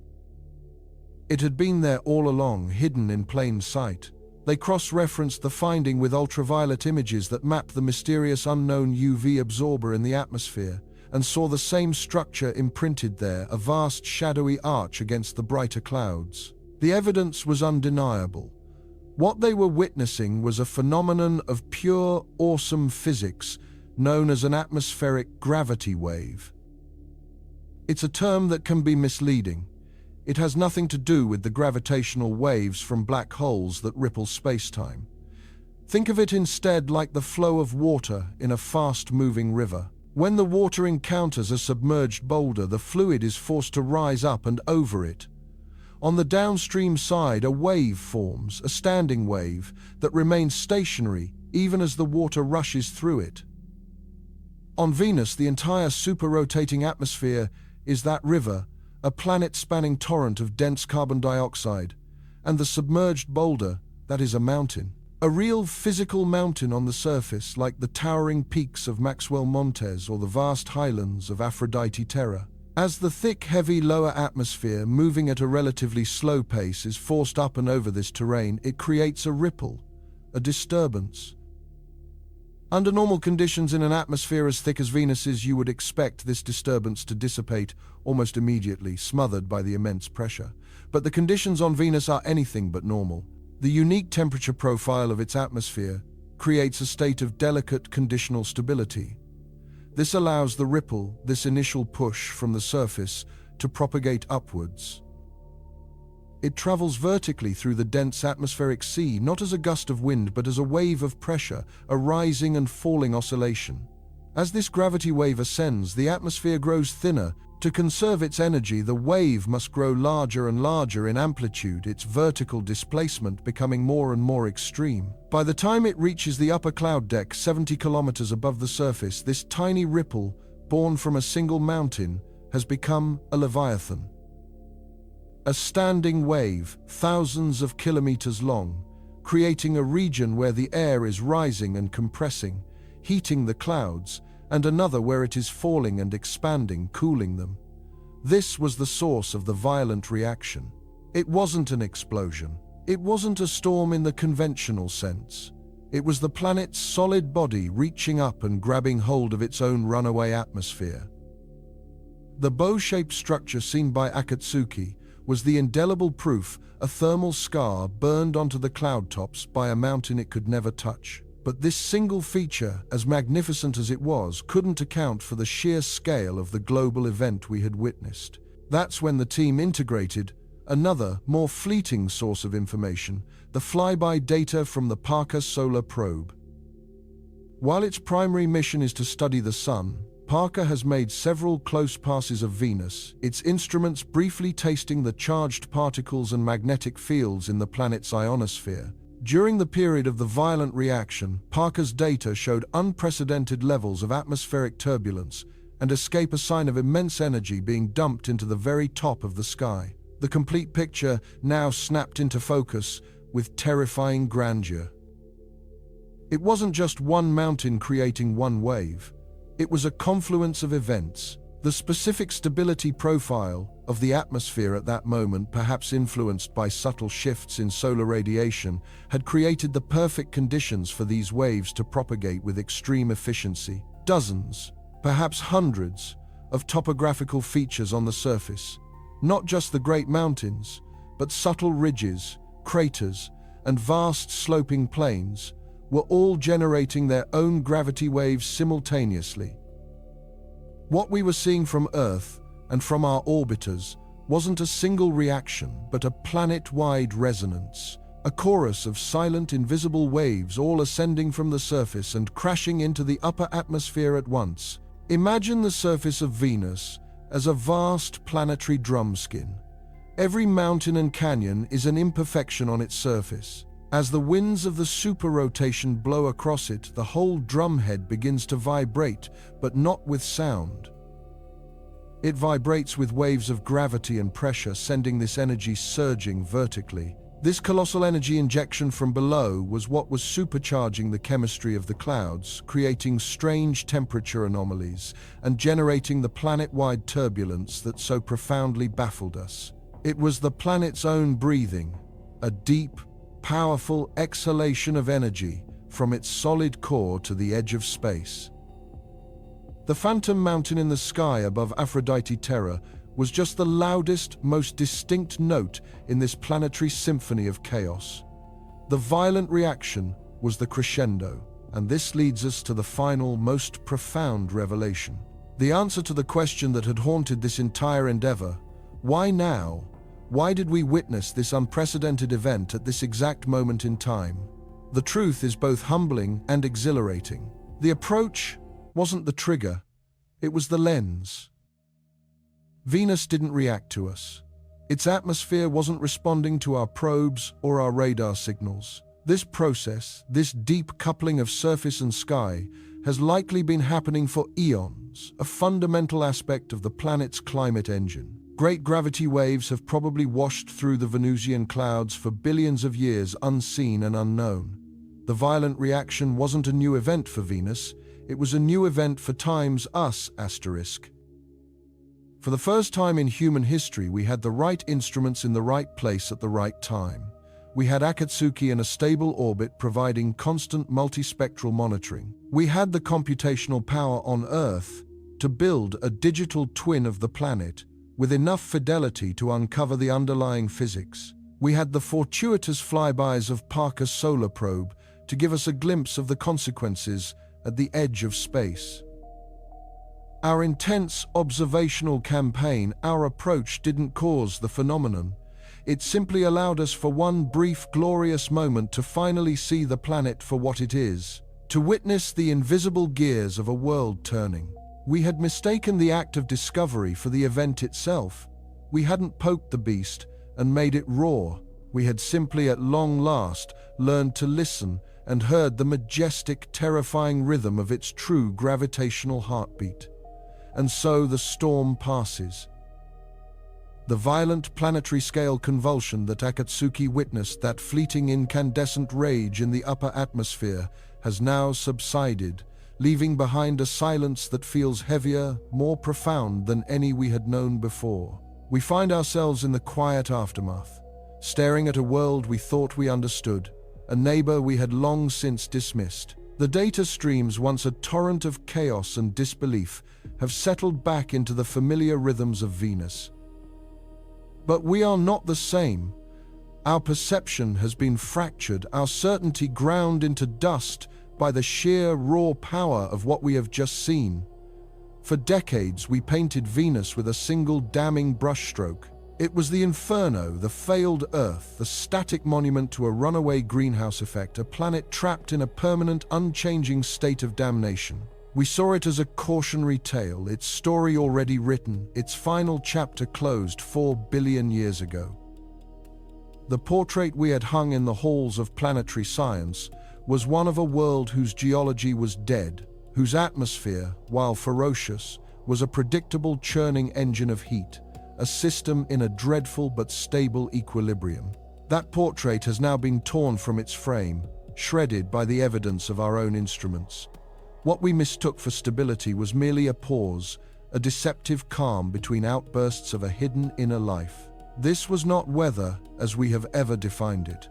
It had been there all along, hidden in plain sight. They cross-referenced the finding with ultraviolet images that mapped the mysterious unknown UV absorber in the atmosphere, and saw the same structure imprinted there, a vast shadowy arch against the brighter clouds. The evidence was undeniable. What they were witnessing was a phenomenon of pure, awesome physics known as an atmospheric gravity wave. It's a term that can be misleading. It has nothing to do with the gravitational waves from black holes that ripple space-time. Think of it instead like the flow of water in a fast-moving river. When the water encounters a submerged boulder, the fluid is forced to rise up and over it. On the downstream side, a wave forms, a standing wave, that remains stationary even as the water rushes through it. On Venus, the entire super-rotating atmosphere is that river, a planet-spanning torrent of dense carbon dioxide, and the submerged boulder, that is a mountain. A real physical mountain on the surface, like the towering peaks of Maxwell Montes or the vast highlands of Aphrodite Terra. As the thick, heavy lower atmosphere, moving at a relatively slow pace, is forced up and over this terrain, it creates a ripple, a disturbance. Under normal conditions in an atmosphere as thick as Venus's, you would expect this disturbance to dissipate almost immediately, smothered by the immense pressure. But the conditions on Venus are anything but normal. The unique temperature profile of its atmosphere creates a state of delicate conditional stability. This allows the ripple, this initial push from the surface, to propagate upwards. It travels vertically through the dense atmospheric sea, not as a gust of wind, but as a wave of pressure, a rising and falling oscillation. As this gravity wave ascends, the atmosphere grows thinner. To conserve its energy, the wave must grow larger and larger in amplitude, its vertical displacement becoming more and more extreme. By the time it reaches the upper cloud deck, 70 kilometers above the surface, this tiny ripple, born from a single mountain, has become a leviathan. A standing wave, thousands of kilometers long, creating a region where the air is rising and compressing, heating the clouds, and another where it is falling and expanding, cooling them. This was the source of the violent reaction. It wasn't an explosion. It wasn't a storm in the conventional sense. It was the planet's solid body reaching up and grabbing hold of its own runaway atmosphere. The bow-shaped structure seen by Akatsuki was the indelible proof, a thermal scar burned onto the cloud tops by a mountain it could never touch. But this single feature, as magnificent as it was, couldn't account for the sheer scale of the global event we had witnessed. That's when the team integrated another, more fleeting source of information, the flyby data from the Parker Solar Probe. While its primary mission is to study the Sun, Parker has made several close passes of Venus, its instruments briefly tasting the charged particles and magnetic fields in the planet's ionosphere. During the period of the violent reaction, Parker's data showed unprecedented levels of atmospheric turbulence and escape, a sign of immense energy being dumped into the very top of the sky. The complete picture now snapped into focus with terrifying grandeur. It wasn't just one mountain creating one wave. It was a confluence of events. The specific stability profile of the atmosphere at that moment, perhaps influenced by subtle shifts in solar radiation, had created the perfect conditions for these waves to propagate with extreme efficiency. Dozens, perhaps hundreds, of topographical features on the surface, not just the great mountains, but subtle ridges, craters, and vast sloping plains, were all generating their own gravity waves simultaneously. What we were seeing from Earth and from our orbiters wasn't a single reaction, but a planet-wide resonance, a chorus of silent, invisible waves all ascending from the surface and crashing into the upper atmosphere at once. Imagine the surface of Venus as a vast planetary drumskin. Every mountain and canyon is an imperfection on its surface. As the winds of the superrotation blow across it, the whole drumhead begins to vibrate, but not with sound. It vibrates with waves of gravity and pressure, sending this energy surging vertically. This colossal energy injection from below was what was supercharging the chemistry of the clouds, creating strange temperature anomalies and generating the planet-wide turbulence that so profoundly baffled us. It was the planet's own breathing, a deep, powerful exhalation of energy from its solid core to the edge of space. The phantom mountain in the sky above Aphrodite Terra was just the loudest, most distinct note in this planetary symphony of chaos. The violent reaction was the crescendo, and this leads us to the final, most profound revelation. The answer to the question that had haunted this entire endeavor: why now? Why did we witness this unprecedented event at this exact moment in time? The truth is both humbling and exhilarating. The approach wasn't the trigger, it was the lens. Venus didn't react to us. Its atmosphere wasn't responding to our probes or our radar signals. This process, this deep coupling of surface and sky, has likely been happening for eons, a fundamental aspect of the planet's climate engine. Great gravity waves have probably washed through the Venusian clouds for billions of years, unseen and unknown. The violent reaction wasn't a new event for Venus, it was a new event for time's us, asterisk. For the first time in human history, we had the right instruments in the right place at the right time. We had Akatsuki in a stable orbit providing constant multispectral monitoring. We had the computational power on Earth to build a digital twin of the planet with enough fidelity to uncover the underlying physics. We had the fortuitous flybys of Parker's solar probe to give us a glimpse of the consequences at the edge of space. Our intense observational campaign, our approach didn't cause the phenomenon. It simply allowed us for one brief, glorious moment to finally see the planet for what it is, to witness the invisible gears of a world turning. We had mistaken the act of discovery for the event itself. We hadn't poked the beast and made it roar. We had simply at long last learned to listen and heard the majestic, terrifying rhythm of its true gravitational heartbeat. And so the storm passes. The violent planetary-scale convulsion that Akatsuki witnessed, that fleeting incandescent rage in the upper atmosphere, has now subsided, leaving behind a silence that feels heavier, more profound than any we had known before. We find ourselves in the quiet aftermath, staring at a world we thought we understood, a neighbor we had long since dismissed. The data streams, once a torrent of chaos and disbelief, have settled back into the familiar rhythms of Venus. But we are not the same. Our perception has been fractured, our certainty ground into dust by the sheer raw power of what we have just seen. For decades, we painted Venus with a single damning brushstroke. It was the inferno, the failed Earth, the static monument to a runaway greenhouse effect, a planet trapped in a permanent, unchanging state of damnation. We saw it as a cautionary tale, its story already written, its final chapter closed 4 billion years ago. The portrait we had hung in the halls of planetary science was one of a world whose geology was dead, whose atmosphere, while ferocious, was a predictable churning engine of heat, a system in a dreadful but stable equilibrium. That portrait has now been torn from its frame, shredded by the evidence of our own instruments. What we mistook for stability was merely a pause, a deceptive calm between outbursts of a hidden inner life. This was not weather as we have ever defined it.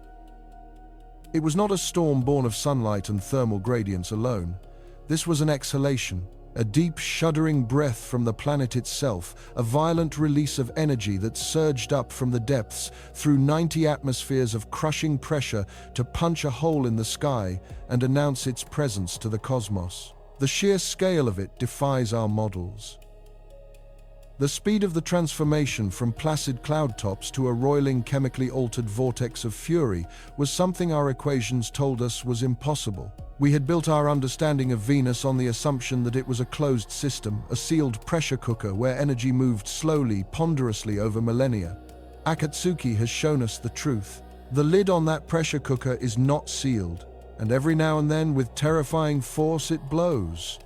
It was not a storm born of sunlight and thermal gradients alone. This was an exhalation, a deep, shuddering breath from the planet itself, a violent release of energy that surged up from the depths through 90 atmospheres of crushing pressure to punch a hole in the sky and announce its presence to the cosmos. The sheer scale of it defies our models. The speed of the transformation from placid cloud tops to a roiling, chemically altered vortex of fury was something our equations told us was impossible. We had built our understanding of Venus on the assumption that it was a closed system, a sealed pressure cooker where energy moved slowly, ponderously over millennia. Akatsuki has shown us the truth. The lid on that pressure cooker is not sealed, and every now and then, with terrifying force, it blows.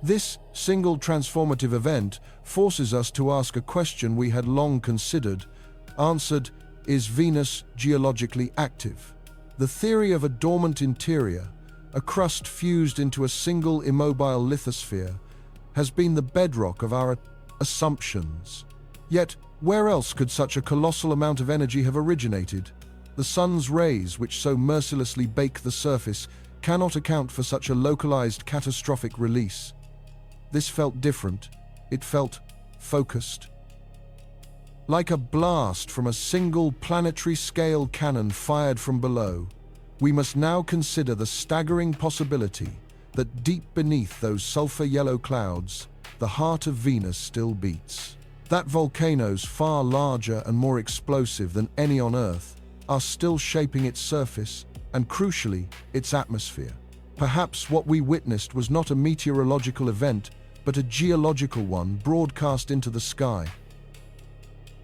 This single transformative event forces us to ask a question we had long considered, answered: is Venus geologically active? The theory of a dormant interior, a crust fused into a single immobile lithosphere, has been the bedrock of our assumptions. Yet, where else could such a colossal amount of energy have originated? The sun's rays, which so mercilessly bake the surface, cannot account for such a localized, catastrophic release. This felt different. It felt focused. Like a blast from a single planetary-scale cannon fired from below, we must now consider the staggering possibility that deep beneath those sulfur-yellow clouds, the heart of Venus still beats. That volcanoes far larger and more explosive than any on Earth are still shaping its surface and, crucially, its atmosphere. Perhaps what we witnessed was not a meteorological event, but a geological one broadcast into the sky.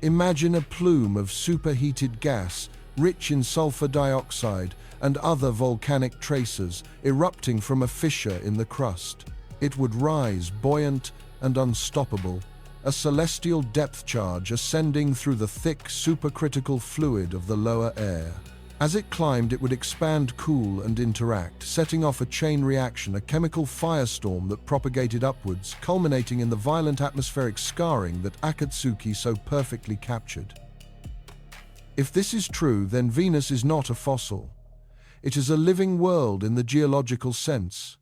Imagine a plume of superheated gas, rich in sulfur dioxide and other volcanic traces, erupting from a fissure in the crust. It would rise, buoyant and unstoppable, a celestial depth charge ascending through the thick supercritical fluid of the lower air. As it climbed, it would expand, cool, and interact, setting off a chain reaction, a chemical firestorm that propagated upwards, culminating in the violent atmospheric scarring that Akatsuki so perfectly captured. If this is true, then Venus is not a fossil. It is a living world in the geological sense.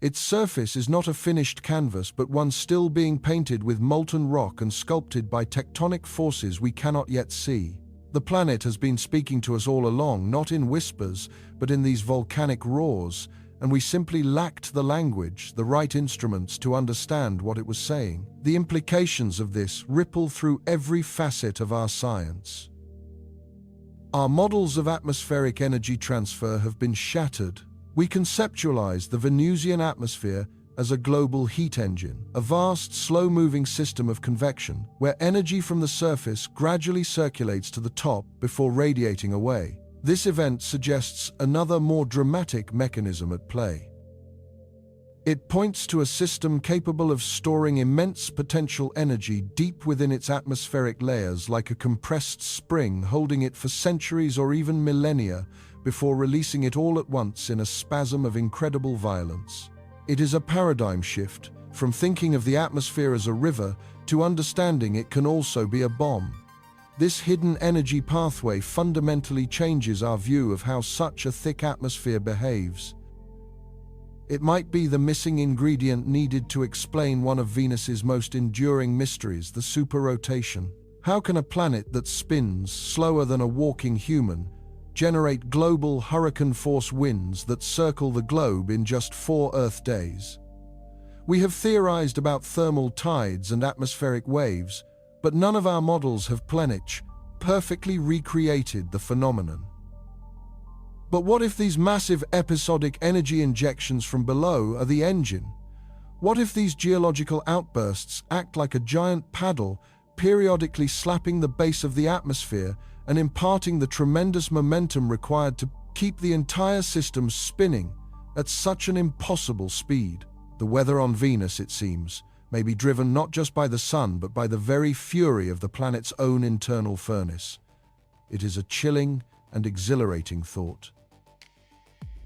Its surface is not a finished canvas, but one still being painted with molten rock and sculpted by tectonic forces we cannot yet see. The planet has been speaking to us all along, not in whispers, but in these volcanic roars, and we simply lacked the language, the right instruments to understand what it was saying. The implications of this ripple through every facet of our science. Our models of atmospheric energy transfer have been shattered. We conceptualize the Venusian atmosphere as a global heat engine, a vast, slow-moving system of convection, where energy from the surface gradually circulates to the top before radiating away. This event suggests another, more dramatic mechanism at play. It points to a system capable of storing immense potential energy deep within its atmospheric layers, like a compressed spring, holding it for centuries or even millennia before releasing it all at once in a spasm of incredible violence. It is a paradigm shift, from thinking of the atmosphere as a river to understanding it can also be a bomb. This hidden energy pathway fundamentally changes our view of how such a thick atmosphere behaves. It might be the missing ingredient needed to explain one of Venus's most enduring mysteries, the superrotation. How can a planet that spins slower than a walking human generate global hurricane-force winds that circle the globe in just 4 Earth days? We have theorized about thermal tides and atmospheric waves, but none of our models have perfectly recreated the phenomenon. But what if these massive episodic energy injections from below are the engine? What if these geological outbursts act like a giant paddle, periodically slapping the base of the atmosphere and imparting the tremendous momentum required to keep the entire system spinning at such an impossible speed? The weather on Venus, it seems, may be driven not just by the sun, but by the very fury of the planet's own internal furnace. It is a chilling and exhilarating thought.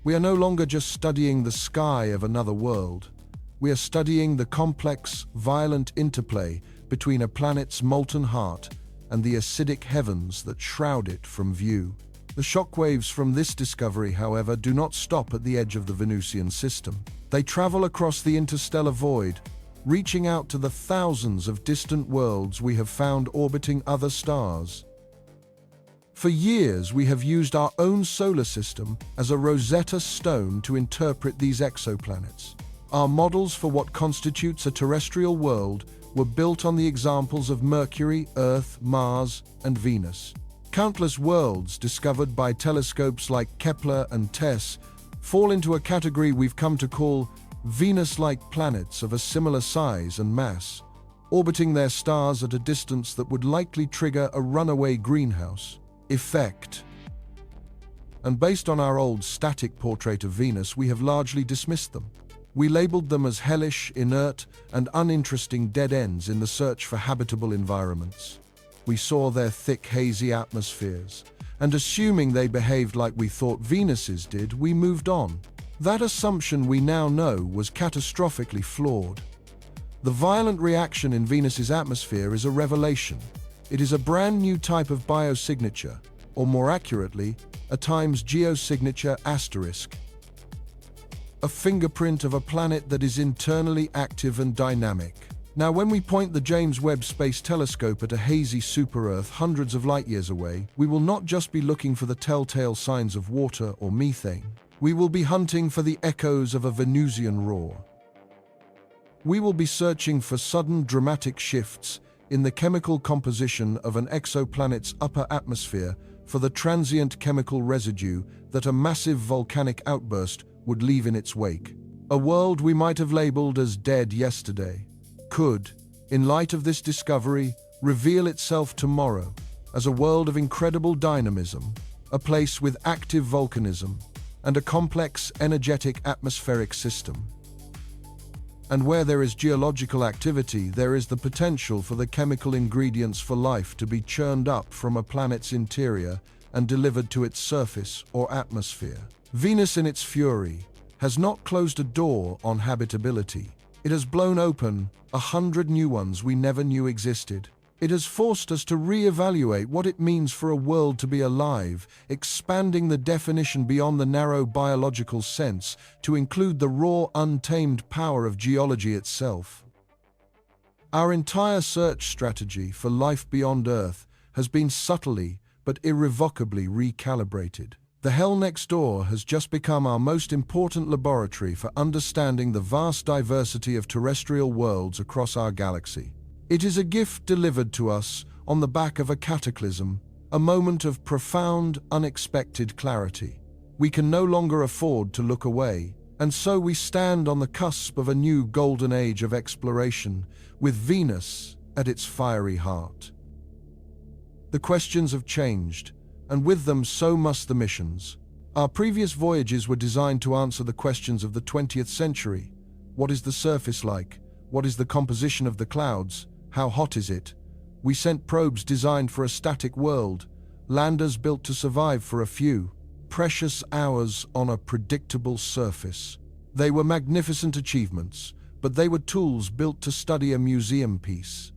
We are no longer just studying the sky of another world. We are studying the complex, violent interplay between a planet's molten heart and the acidic heavens that shroud it from view. The shockwaves from this discovery, however, do not stop at the edge of the Venusian system. They travel across the interstellar void, reaching out to the thousands of distant worlds we have found orbiting other stars. For years, we have used our own solar system as a Rosetta Stone to interpret these exoplanets. Our models for what constitutes a terrestrial world were built on the examples of Mercury, Earth, Mars, and Venus. Countless worlds discovered by telescopes like Kepler and TESS fall into a category we've come to call Venus-like planets of a similar size and mass, orbiting their stars at a distance that would likely trigger a runaway greenhouse effect. And based on our old static portrait of Venus, we have largely dismissed them. We labeled them as hellish, inert, and uninteresting dead ends in the search for habitable environments. We saw their thick, hazy atmospheres, and assuming they behaved like we thought Venus's did, we moved on. That assumption, we now know, was catastrophically flawed. The violent reaction in Venus's atmosphere is a revelation. It is a brand new type of biosignature, or more accurately, a times geosignature asterisk. A fingerprint of a planet that is internally active and dynamic. Now, when we point the James Webb Space Telescope at a hazy super-Earth hundreds of light-years away, we will not just be looking for the telltale signs of water or methane. We will be hunting for the echoes of a Venusian roar. We will be searching for sudden dramatic shifts in the chemical composition of an exoplanet's upper atmosphere, for the transient chemical residue that a massive volcanic outburst would leave in its wake. A world we might have labeled as dead yesterday could, in light of this discovery, reveal itself tomorrow as a world of incredible dynamism, a place with active volcanism, and a complex, energetic atmospheric system. And where there is geological activity, there is the potential for the chemical ingredients for life to be churned up from a planet's interior and delivered to its surface or atmosphere. Venus in its fury has not closed a door on habitability. It has blown open 100 new ones we never knew existed. It has forced us to re-evaluate what it means for a world to be alive, expanding the definition beyond the narrow biological sense to include the raw, untamed power of geology itself. Our entire search strategy for life beyond Earth has been subtly but irrevocably recalibrated. The hell next door has just become our most important laboratory for understanding the vast diversity of terrestrial worlds across our galaxy. It is a gift delivered to us on the back of a cataclysm, a moment of profound, unexpected clarity. We can no longer afford to look away, and so we stand on the cusp of a new golden age of exploration, with Venus at its fiery heart. The questions have changed, and with them so must the missions. Our previous voyages were designed to answer the questions of the 20th century. What is the surface like? What is the composition of the clouds? How hot is it? We sent probes designed for a static world, landers built to survive for a few precious hours on a predictable surface. They were magnificent achievements, but they were tools built to study a museum piece.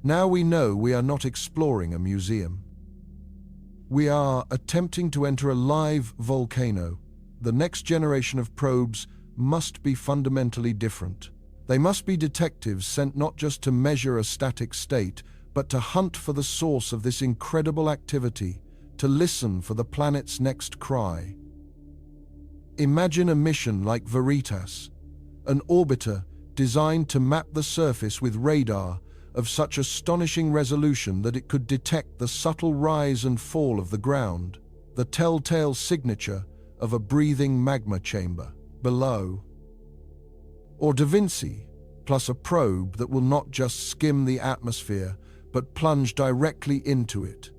Now we know we are not exploring a museum. We are attempting to enter a live volcano. The next generation of probes must be fundamentally different. They must be detectives sent not just to measure a static state, but to hunt for the source of this incredible activity, to listen for the planet's next cry. Imagine a mission like Veritas, an orbiter designed to map the surface with radar of such astonishing resolution that it could detect the subtle rise and fall of the ground, the telltale signature of a breathing magma chamber below. Or Da Vinci, plus a probe that will not just skim the atmosphere, but plunge directly into it,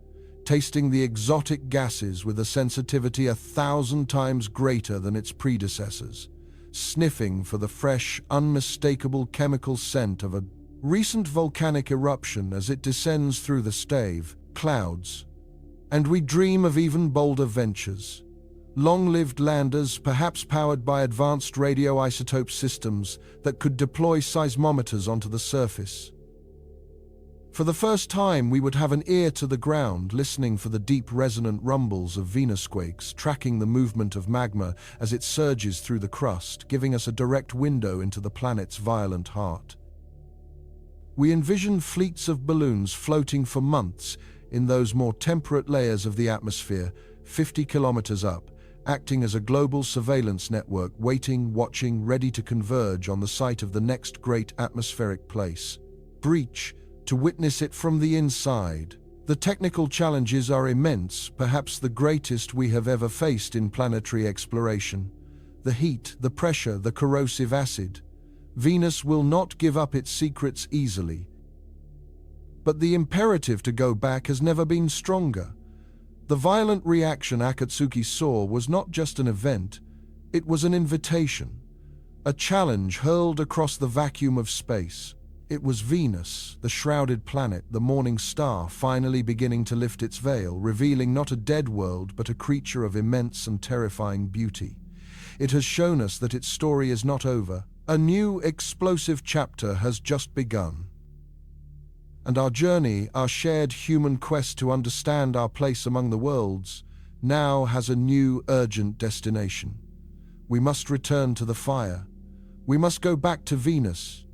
tasting the exotic gases with a sensitivity 1,000 times greater than its predecessors, sniffing for the fresh, unmistakable chemical scent of a recent volcanic eruption as it descends through the stave clouds. And we dream of even bolder ventures. Long-lived landers, perhaps powered by advanced radioisotope systems that could deploy seismometers onto the surface. For the first time, we would have an ear to the ground, listening for the deep resonant rumbles of venusquakes, tracking the movement of magma as it surges through the crust, giving us a direct window into the planet's violent heart. We envision fleets of balloons floating for months in those more temperate layers of the atmosphere, 50 kilometers up, acting as a global surveillance network, waiting, watching, ready to converge on the site of the next great atmospheric breach, to witness it from the inside. The technical challenges are immense, perhaps the greatest we have ever faced in planetary exploration. The heat, the pressure, the corrosive acid. Venus will not give up its secrets easily. But the imperative to go back has never been stronger. The violent reaction Akatsuki saw was not just an event, it was an invitation, a challenge hurled across the vacuum of space. It was Venus, the shrouded planet, the morning star, finally beginning to lift its veil, revealing not a dead world but a creature of immense and terrifying beauty. It has shown us that its story is not over. A new, explosive chapter has just begun. And our journey, our shared human quest to understand our place among the worlds, now has a new, urgent destination. We must return to the fire. We must go back to Venus,